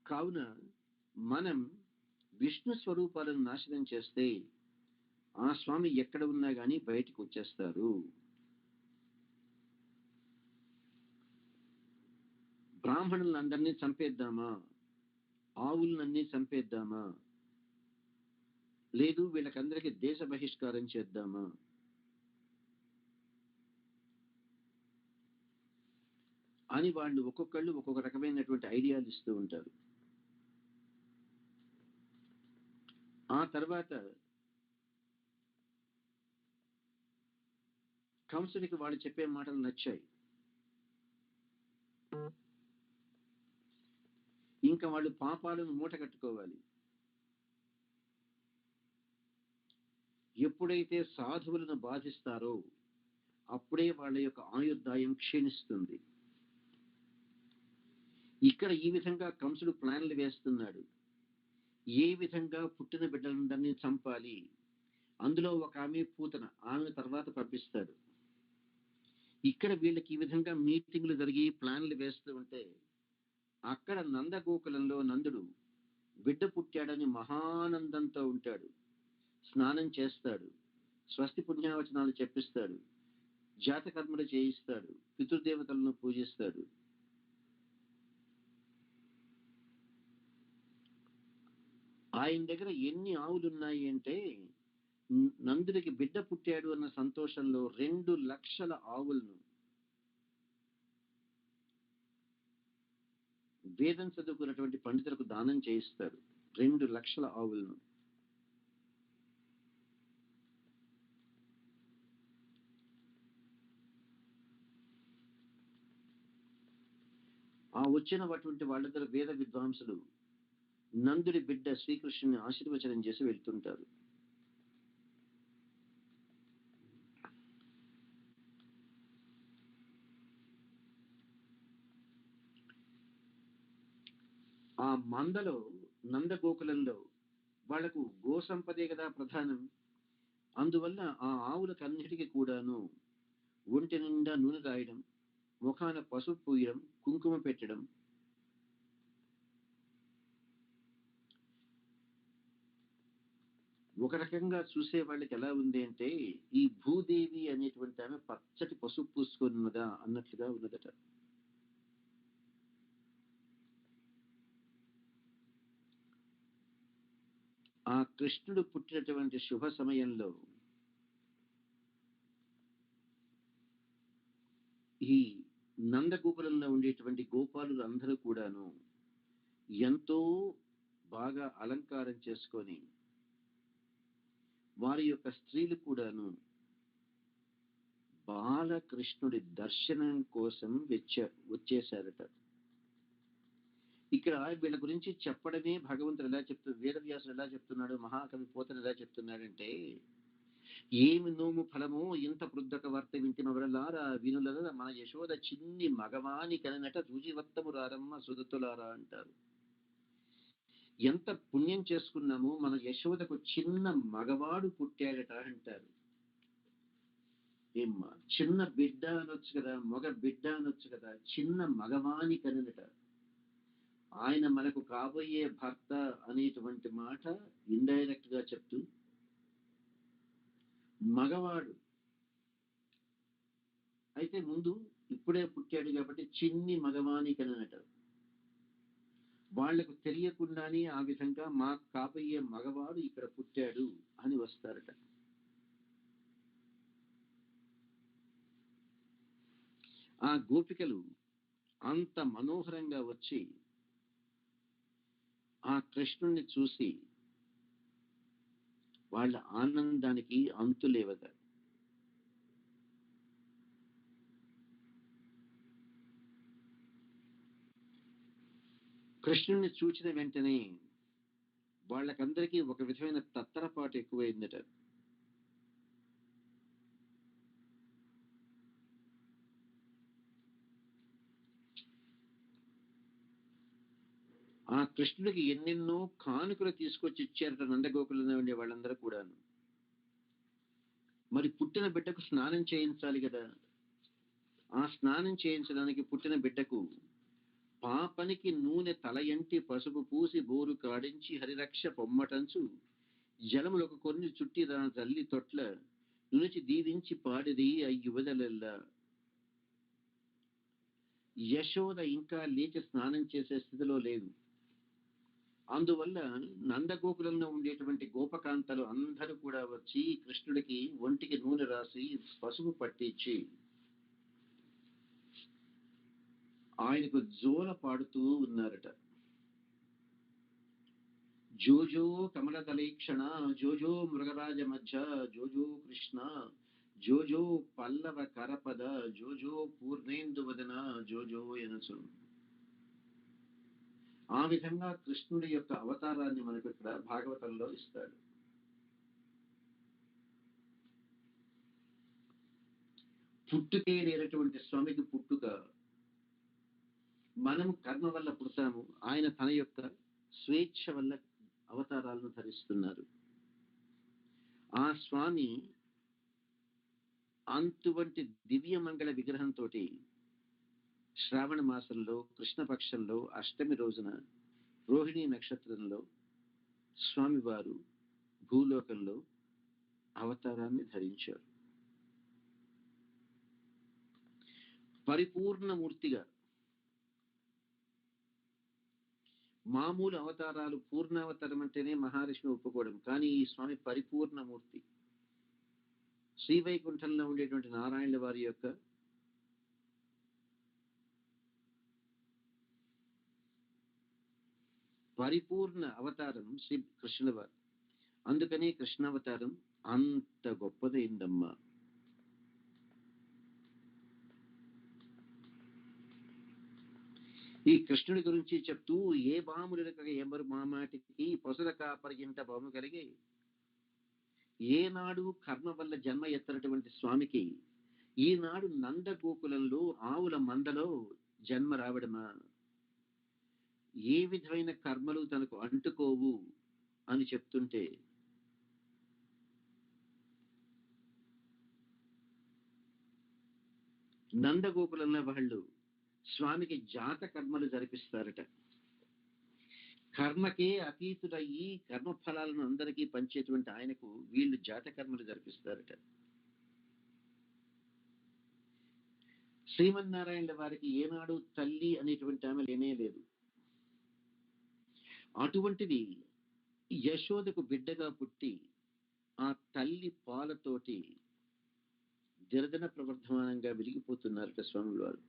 కావున మనం విష్ణు స్వరూపాలను నాశనం చేస్తే ఆ స్వామి ఎక్కడ ఉన్నా గానీ బయటికి వచ్చేస్తారు. బ్రాహ్మణులందరినీ చంపేద్దామా, ఆవులనన్నీ చంపేద్దామా, లేదు వీళ్ళకందరికీ దేశ బహిష్కారం చేద్దామా అని వాళ్ళు ఒక్కొక్కళ్ళు ఒక్కొక్క రకమైనటువంటి ఐడియాలు ఇస్తూ ఉంటారు. ఆ తర్వాత కంసుడికి వాళ్ళు చెప్పే మాటలు నచ్చాయి. ఇంకా వాళ్ళు పాపాలను మూట కట్టుకోవాలి. ఎప్పుడైతే సాధువులను బాధిస్తారో అప్పుడే వాళ్ళ యొక్క ఆయుర్దాయం క్షీణిస్తుంది. ఇక్కడ ఈ విధంగా కంసుడు ప్లాన్లు వేస్తున్నాడు. ఏ విధంగా పుట్టిన బిడ్డలందరినీ చంపాలి. అందులో ఒక ఆమె పూతన, ఆమె తర్వాత పంపిస్తాడు. ఇక్కడ వీళ్ళకి ఈ విధంగా మీటింగ్లు జరిగి ప్లాన్లు వేస్తూ ఉంటే అక్కడ నందగోకులంలో నందుడు బిడ్డ పుట్టాడని మహానందంతో ఉంటాడు. స్నానం చేస్తాడు, స్వస్తి పుణ్యావచనాలు చెప్పిస్తాడు, జాతకర్మలు చేయిస్తాడు, పితృదేవతలను పూజిస్తాడు. ఆయన దగ్గర ఎన్ని ఆవులు ఉన్నాయి అంటే, నందుడికి బిడ్డ పుట్టాడు అన్న సంతోషంలో 2 లక్షల ఆవులను వేదం చదువుకున్నటువంటి పండితులకు దానం చేయిస్తాడు. 2 లక్షల ఆవులను. ఆ వచ్చినటువంటి వాళ్ళందరూ వేద విద్వాంసులు నందుడి బిడ్డ శ్రీకృష్ణుని ఆశీర్వచనం చేసి వెళ్తుంటారు. ఆ మందలో నందగోకులంలో వాళ్లకు గోసంపదే కదా ప్రధానం. అందువల్ల ఆ ఆవులకు అన్నిటికీ కూడాను ఒంటి నిండా నూనె రాయడం, ముఖాన పసుపు పూయడం, కుంకుమ పెట్టడం, ఒక రకంగా చూసే వాళ్ళకి ఎలా ఉంది అంటే, ఈ భూదేవి అనేటువంటి ఆమె పచ్చటి పసుపు పూసుకొని ఉన్నదా అన్నట్లుగా ఉన్నదట. ఆ కృష్ణుడు పుట్టినటువంటి శుభ సమయంలో ఈ నందగోకులంలో ఉండేటువంటి గోపాలులు అందరూ కూడాను ఎంతో బాగా అలంకారం చేసుకొని వారి యొక్క స్త్రీలు కూడాను బాలకృష్ణుడి దర్శనం కోసం వచ్చేశారట. ఇక్కడ వీళ్ళ గురించి చెప్పడమే భగవంతుడు ఎలా వేదవ్యాసుడు ఎలా చెప్తున్నాడు, మహాకవి పోతన ఎలా చెప్తున్నాడంటే, ఏమి నోము ఫలమో ఇంత పృద్ధక వర్త వింటి మవరలారా వినుల మన యశోద చిన్ని మగవాని కననట రుచివత్తము రారమ్మ సుదతులారా అంటారు. ఎంత పుణ్యం చేసుకున్నామో మన యశోదకు చిన్న మగవాడు పుట్టాడట అంటారు. ఏమ్మా చిన్న బిడ్డ అనొచ్చు కదా, మగ బిడ్డ అనొచ్చు కదా, చిన్న మగవాని కననట. ఆయన మనకు కాబోయే భర్త అనేటువంటి మాట ఇండైరెక్ట్ గా చెప్తూ మగవాడు అయితే ముందు ఇప్పుడే పుట్టాడు కాబట్టి చిన్ని మగవాని కననట. వాళ్లకు తెలియకుండానే ఆ విధంగా మాకు కాబోయే మగవాడు ఇక్కడ పుట్టాడు అని వస్తారట. ఆ గోపికలు అంత మనోహరంగా వచ్చి ఆ కృష్ణుణ్ణి చూసి వాళ్ళ ఆనందానికి అంతులేవద. కృష్ణుణ్ణి చూచిన వెంటనే వాళ్ళకందరికీ ఒక విధమైన తత్తరపాటు ఎక్కువైందట. ఆ కృష్ణుడికి ఎన్నెన్నో కానుకలు తీసుకొచ్చి ఇచ్చారట నందగోకులంలో ఉండే వాళ్ళందరూ కూడాను. మరి పుట్టిన బిడ్డకు స్నానం చేయించాలి కదా, ఆ స్నానం చేయించడానికి పుట్టిన బిడ్డకు పాపనికి నూనె తలయంటి పసుపు పూసి బోరు కాడించి హరిరక్ష పొమ్మటంచు జలములకు కొన్ని చుట్టి తల్లి తొట్ల నునిచి దీవించి పాడిది అయ్యువదలెల్లా. యశోద ఇంకా లేచి స్నానం చేసే స్థితిలో లేదు. అందువల్ల నందగోకులంలో ఉండేటువంటి గోపకాంతలు అందరూ కూడా వచ్చి కృష్ణుడికి ఒంటికి నూనె రాసి పసుపు పట్టించి ఆయనకు జోల పాడుతూ ఉన్నారట. జోజో కమలదలీక్షణ జోజో మృగరాజ మధ్య జోజో కృష్ణ జోజో పల్లవ కరపద జోజో పూర్ణేందు వదన జోజో ఎనసు. ఆ విధంగా కృష్ణుడి యొక్క అవతారాన్ని మనకు ఇక్కడ భాగవతంలో ఇస్తాడు. పుట్టుకే లేనటువంటి స్వామికి పుట్టుక, మనం కర్మ వల్ల పుడతాము, ఆయన తన యొక్క స్వేచ్ఛ వల్ల అవతారాలను ధరిస్తున్నారు. ఆ స్వామి అటువంటి దివ్య మంగళ విగ్రహంతో శ్రావణ మాసంలో కృష్ణపక్షంలో అష్టమి రోజున రోహిణీ నక్షత్రంలో స్వామివారు భూలోకంలో అవతారాన్ని ధరించారు. పరిపూర్ణమూర్తిగా. మామూలు అవతారాలు పూర్ణావతారం అంటేనే మహాలక్ష్మి ఒప్పుకోవడం, కానీ ఈ స్వామి పరిపూర్ణమూర్తి. శ్రీవైకుంఠంలో ఉండేటువంటి నారాయణుల వారి యొక్క పరిపూర్ణ అవతారం శ్రీ కృష్ణుల వారు. అందుకనే కృష్ణావతారం అంత గొప్పదైందమ్మా. ఈ కృష్ణుడి గురించి చెప్తూ ఏ బాములక ఎవరు మామాటికి పొసల కాపరిగింట బాము కలిగి ఏనాడు కర్మ వల్ల జన్మ ఎత్తనటువంటి స్వామికి ఈనాడు నందగోకులంలో ఆవుల మందలో జన్మ రావడమా, ఏ విధమైన కర్మలు తనకు అంటుకోవు అని చెప్తుంటే నందగోకులంలో వాళ్ళు స్వామికి జాత కర్మలు జరిపిస్తారట. కర్మకే అతీతుడయ్యి కర్మఫలాలను అందరికీ పంచేటువంటి ఆయనకు వీళ్ళు జాత కర్మలు జరిపిస్తారట. శ్రీమన్నారాయణ వారికి ఏనాడు తల్లి అనేటువంటి ఆమె లేనే లేదు. అటువంటిది యశోదకు బిడ్డగా పుట్టి ఆ తల్లి పాలతోటి దినదిన ప్రవర్ధమానంగా వెలిగిపోతున్నారట స్వామి వారు.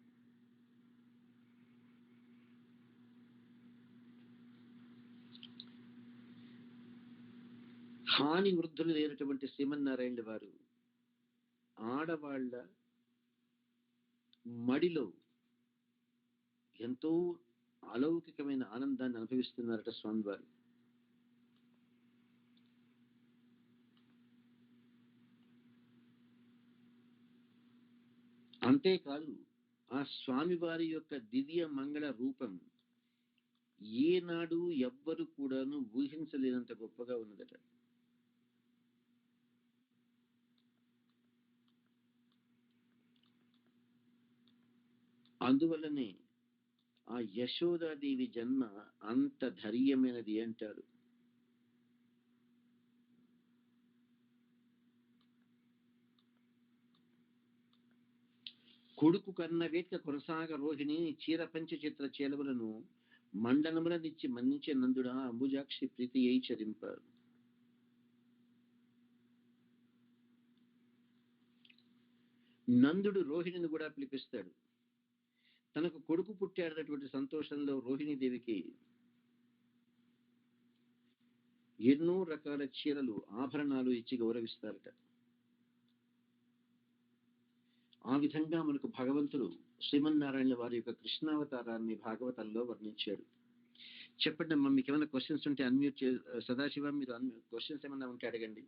హాని వృద్ధులు లేనటువంటి శ్రీమన్నారాయణ వారు ఆడవాళ్ల మడిలో ఎంతో అలౌకికమైన ఆనందాన్ని అనుభవిస్తున్నారట స్వామివారు. అంతేకాదు ఆ స్వామివారి యొక్క దివ్య మంగళ రూపం ఏనాడు ఎవ్వరు కూడాను ఊహించలేనంత గొప్పగా ఉన్నదట. అందువల్లనే ఆ యశోదాదేవి జన్మ అంత ధైర్యమైనది అంటారు. కొడుకు కన్న వేట్క కొనసాగ రోహిణి చీరపంచ చిత్ర చేలవులను మండనములనిచ్చి మన్నించే నందుడా అంబుజాక్షి ప్రీతి అయి చరింపారు. నందుడు రోహిణిని కూడా పిలిపిస్తాడు. తనకు కొడుకు పుట్టాడన్నటువంటి సంతోషంలో రోహిణీదేవికి ఎన్నో రకాల చీరలు ఆభరణాలు ఇచ్చి గౌరవిస్తారట. ఆ విధంగా మనకు భగవంతుడు శ్రీమన్నారాయణ వారి యొక్క కృష్ణావతారాన్ని భాగవతంలో వర్ణించాడు. చెప్పండి అమ్మా, మీకు ఏమైనా క్వశ్చన్స్ ఉంటే అన్మ్యూట్ సదాశివ, మీరు క్వశ్చన్స్ ఏమైనా ఉంటే అడగండి.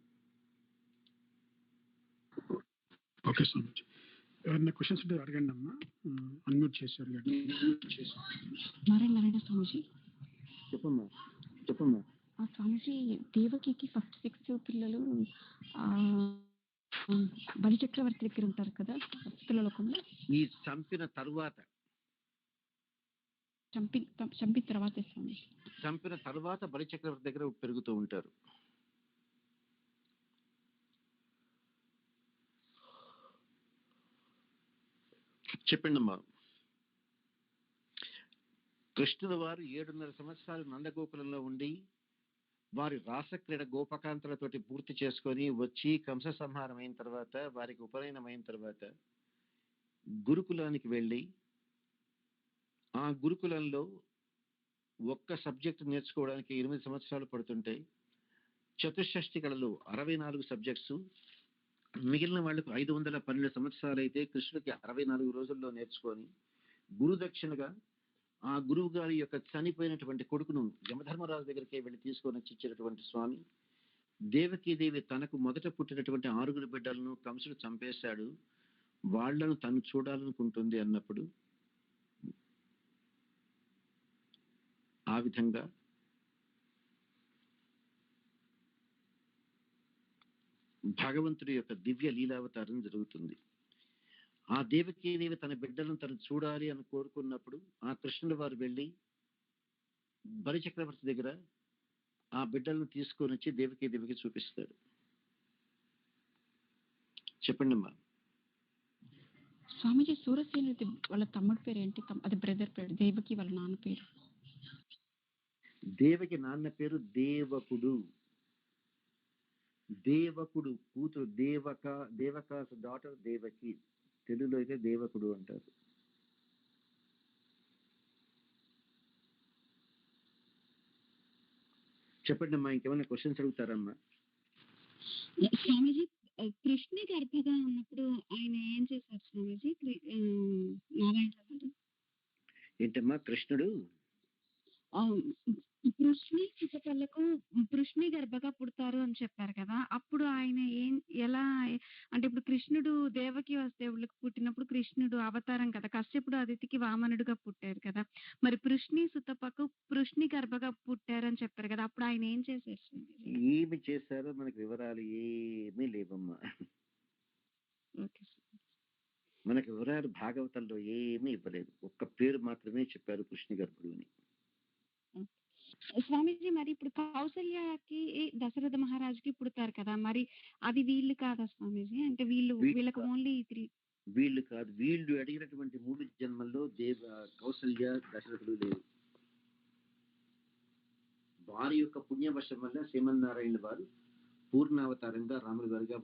ఓకే స్వామిజీ, ఎవరైనా క్వశ్చన్స్ ఉంటే అడగండి అమ్మా. అన్మ్యూట్ చేసి అడగండి. నారాయణ స్వామిజీ. చెప్పమ్మా. స్వామిజీ, దేవకికి ఫస్ట్ 6 పిల్లలు బలిచక్రవర్తి దగ్గర ఉంటారు కదా లోకంలో. ఈ చంపిన తర్వాత స్వామి, చంపిన తర్వాత బలిచక్రవర్తి దగ్గర పెరుగుతూ ఉంటారు. చెప్పండి అమ్మా. కృష్ణుల వారు 7.5 సంవత్సరాలు నందగోకులంలో ఉండి వారి రాసక్రీడ గోపకాంతలతోటి పూర్తి చేసుకొని వచ్చి కంస సంహారం అయిన తర్వాత, వారికి ఉపనయనం అయిన తర్వాత గురుకులానికి వెళ్ళి ఆ గురుకులంలో ఒక్క సబ్జెక్ట్ నేర్చుకోవడానికి 8 సంవత్సరాలు పడుతుంటే చతుషష్ఠి కళలు 64 సబ్జెక్ట్స్, మిగిలిన వాళ్లకు 512 సంవత్సరాలు అయితే కృష్ణుడికి 64 రోజుల్లో నేర్చుకొని గురుదక్షిణగా ఆ గురువు గారి యొక్క చనిపోయినటువంటి కొడుకును యమధర్మరాజు దగ్గరికి వెళ్ళి తీసుకొని వచ్చి ఇచ్చినటువంటి స్వామి. దేవకీదేవి తనకు మొదట పుట్టినటువంటి 6 బిడ్డలను కంసుడు చంపేశాడు, వాళ్లను తను చూడాలనుకుంటుంది అన్నప్పుడు ఆ విధంగా భగవంతుడి యొక్క దివ్య లీలావతారం జరుగుతుంది. ఆ దేవకీదేవి తన బిడ్డలను తను చూడాలి అని కోరుకున్నప్పుడు ఆ కృష్ణుల వారు వెళ్ళి బలిచక్రవర్తి దగ్గర ఆ బిడ్డలను తీసుకొని వచ్చి దేవకీదేవికి చూపిస్తాడు. చెప్పండి అమ్మా. స్వామిజీ, సూరసేనుడి వాళ్ళ తమ్ముడి పేరు ఏంటి? అది బ్రదర్ పేరు. దేవకి వాళ్ళ నాన్న పేరు? దేవకి నాన్న పేరు దేవకుడు. దేవకుడు కూతురు దేవకాసు డాటర్ దేవకి. తెలుగులో అయితే దేవకుడు అంటారు. చెప్పండి అమ్మా, ఇంకేమైనా క్వశ్చన్స్ అడుగుతారమ్మా? స్వామిజీ, కృష్ణ గర్భగా ఉన్నప్పుడు ఆయన ఏం చేశారు స్వామిజీ? నారాయణ గారు ఏంటమ్మా? కృష్ణుడు కృష్ణి గర్భగా పుడతారు అని చెప్పారు కదా, అప్పుడు ఆయన ఎలా అంటే ఇప్పుడు కృష్ణుడు దేవకి వసుదేవులకు పుట్టినప్పుడు కృష్ణుడు అవతారం కదా, కశ్యపుడు అదితికి వామనుడుగా పుట్టారు కదా, మరి పృష్ణి సుతపకు పృష్ణి గర్భగా పుట్టారని చెప్పారు కదా, అప్పుడు ఆయన ఏం చేశారు? ఏమి చేశారో మనకు వివరాలు ఏమీ లేవమ్మా. మనకు వివరాలు భాగవతంలో ఏమీ ఇవ్వలేదు. ఒక్క పేరు మాత్రమే చెప్పారు కృష్ణ గర్భుడు అని. స్వామీజీ, మరి ఇప్పుడు కౌసల్యకి దశరథ మహారాజుకి పుడతారు కదా, మరి అది వీళ్ళు కాదా స్వామీజీ? అంటే వీళ్ళకి ఓన్లీ 3? వీళ్ళు కాదు, వీళ్ళు అడిగినటువంటి 3 జన్మల్లో కౌసల్య దశరథుడు లేరు. వారి యొక్క పుణ్యవశం వల్ల శ్రీమన్నారాయణ వారు పూర్ణావతారంగా రాముల వారిగా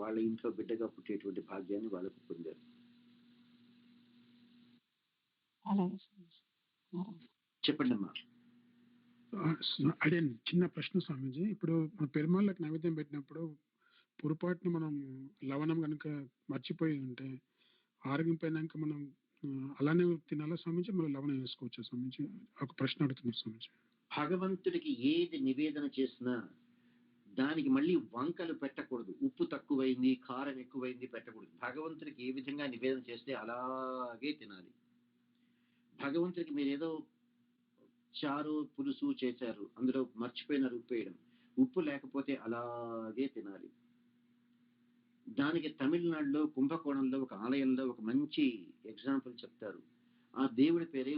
వాళ్ళ ఇంట్లో బిడ్డగా పుట్టేటువంటి భాగ్యాన్ని వాళ్ళకు పొందారు. అలాగే స్వామీజీ. చెప్పండి అమ్మా. అదే చిన్న ప్రశ్న స్వామీజీ. ఇప్పుడు మన పెరుమాళ్ళకి నైవేద్యం పెట్టినప్పుడు పొరపాటున మనం లవణం కనుక మర్చిపోయి ఉంటే ఆరగింపోయినాక మనం అలానే తినాలా స్వామీజీ, మళ్ళీ లవణం వేసుకోవచ్చా స్వామీజీ? ఒక ప్రశ్న అడుగుతున్నారు స్వామీజీ. భగవంతుడికి ఏది నివేదన చేసినా దానికి మళ్ళీ వంకలు పెట్టకూడదు. ఉప్పు తక్కువైంది, కారం ఎక్కువైంది పెట్టకూడదు. భగవంతుడికి ఏ విధంగా నివేదన చేస్తే అలాగే తినాలి. భగవంతుడికి మీరు ఏదో చారు పులుసు చేశారు, అందులో మర్చిపోయినారు ఉప్పు వేయడం, ఉప్పు లేకపోతే అలాగే తినాలి. దానికి తమిళనాడులో కుంభకోణంలో ఒక ఆలయంలో ఒక మంచి ఎగ్జాంపుల్ చెప్తారు. ఆ దేవుడి పేరే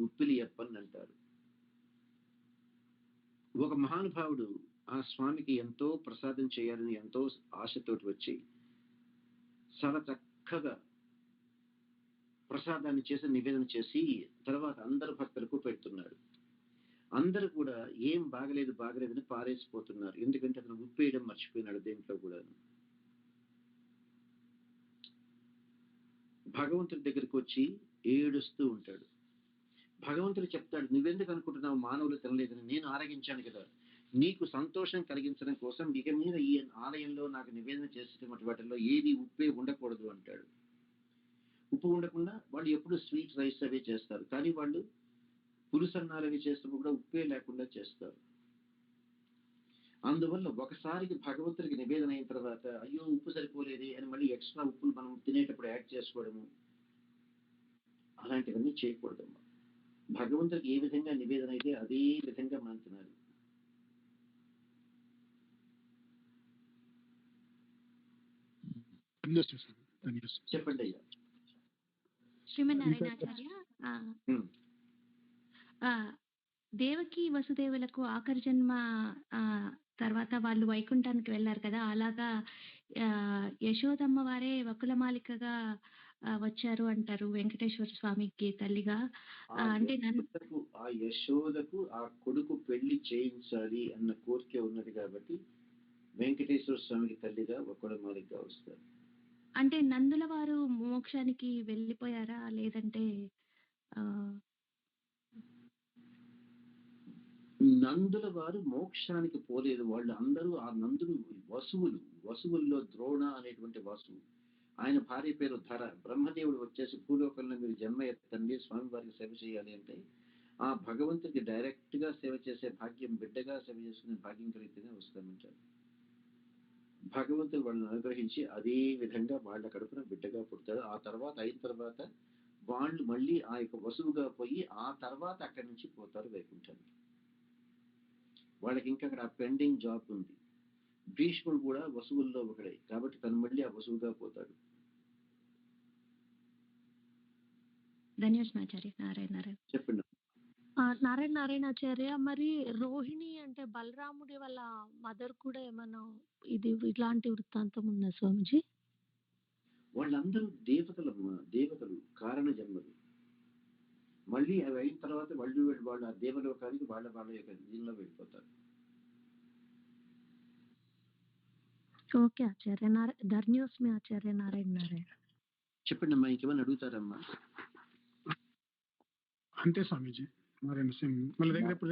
ఉప్పిలియప్పన్ అంటారు. ఒక మహానుభావుడు ఆ స్వామికి ఎంతో ప్రసాదం చేయాలని ఎంతో ఆశతోటి వచ్చి చాలా చక్కగా ప్రసాదాన్ని చేసి నివేదన చేసి తర్వాత అందరు భక్తులకు పెడుతున్నాడు. అందరూ కూడా ఏం బాగలేదని పారేసిపోతున్నారు. ఎందుకంటే అతను ఉప్పు వేయడం మర్చిపోయినాడు దేంట్లో కూడా. భగవంతుడి దగ్గరికి వచ్చి ఏడుస్తూ ఉంటాడు. భగవంతుడు చెప్తాడు, నువ్వెందుకు అనుకుంటున్నావు మానవులు తినలేదని? నేను ఆరగించాను కదా. నీకు సంతోషం కలిగించడం కోసం ఇక మీద ఈ ఆలయంలో నాకు నివేదన చేసేటువంటి వాటిల్లో ఏది ఉప్పే ఉండకూడదు అంటాడు. ఉప్పు ఉండకుండా వాళ్ళు ఎప్పుడు స్వీట్ రైస్ అవే చేస్తారు, కానీ వాళ్ళు పులుసన్నాలు అవి చేసినప్పుడు కూడా ఉప్పే లేకుండా చేస్తారు. అందువల్ల ఒకసారికి భగవంతుడికి నివేదన అయిన తర్వాత అయ్యో ఉప్పు సరిపోలేదే అని మళ్ళీ ఎక్స్ట్రా ఉప్పులు మనం తినేటప్పుడు యాడ్ చేసుకోవడము అలాంటివన్నీ చేయకూడదమ్మా. భగవంతుడికి ఏ విధంగా నివేదన అయితే అదే విధంగా మనం తినాలి. చెప్పండి అయ్యా. శ్రీమన్నారాయణాచార్య, దేవకి వసుదేవులకు ఆఖరి జన్మ తర్వాత వాళ్ళు వైకుంఠానికి వెళ్ళారు కదా, అలాగా యశోదమ్మ వారే వకులమాలికగా వచ్చారు అంటారు వెంకటేశ్వర స్వామికి తల్లిగా. అంటే ఆ యశోదకు ఆ కొడుకు పెళ్లి చేయించాలి అన్న కోరిక ఉన్నది కాబట్టి వెంకటేశ్వర స్వామికి తల్లిగా వకులమాలికగా వస్తారు. అంటే నందుల వారు మోక్షానికి వెళ్ళిపోయారా, లేదంటే నందుల వారు మోక్షానికి పోలేదు. వాళ్ళు అందరూ ఆ నందులు వసువుల్లో ద్రోణ అనేటువంటి వసువు, ఆయన భార్య పేరు ధర. బ్రహ్మదేవుడు వచ్చేసి భూలోకంలో మీరు జన్మ ఎత్తండి స్వామి వారికి సేవ చేయాలి అంటే ఆ భగవంతుడికి డైరెక్ట్ గా సేవ చేసే భాగ్యం, బిడ్డగా సేవ చేసుకునే భాగ్యం కలిగితేనే వస్తామంటారు. భగవంతుడు వాళ్ళని అనుగ్రహించి అదే విధంగా వాళ్ళ కడుపున బిడ్డగా పుడతాడు. ఆ తర్వాత అయిన తర్వాత వాళ్ళు మళ్ళీ ఆ యొక్క వసువుగా పోయి ఆ తర్వాత అక్కడి నుంచి పోతారు వైకుంఠానికి. వాళ్ళకి ఇంకా అక్కడ పెండింగ్ జాబ్ ఉంది. భీష్ముడు కూడా వసువుల్లో ఒకడే కాబట్టి తను మళ్ళీ ఆ వసువుగా పోతాడు. ధన్యవాదాచార్య. నారాయణ చెప్పండి. నారాయణాచార్య, మరి రోహిణి అంటే బలరాముడి వాళ్ళ మదర్ కూడా ఏమన్నా ఇట్లాంటి వృత్తాంతం ఉందా స్వామిజీ? వాళ్ళందరూ దేవతలు కారణ జన్మలు. మళ్ళీ అవి అయిన తర్వాత వాళ్ళు ఆ దేవలోకానికి వాళ్ళ యొక్క దీనిలో వెళ్ళిపోతారు. ఓకే ఆచార్య. ధన్యోస్మి ఆచార్య. నారాయణ. చెప్పండి అమ్మా, ఇంకేమైనా అడుగుతారమ్మా? అంతే స్వామీజీ. నారాయణ. మళ్ళీ రేపు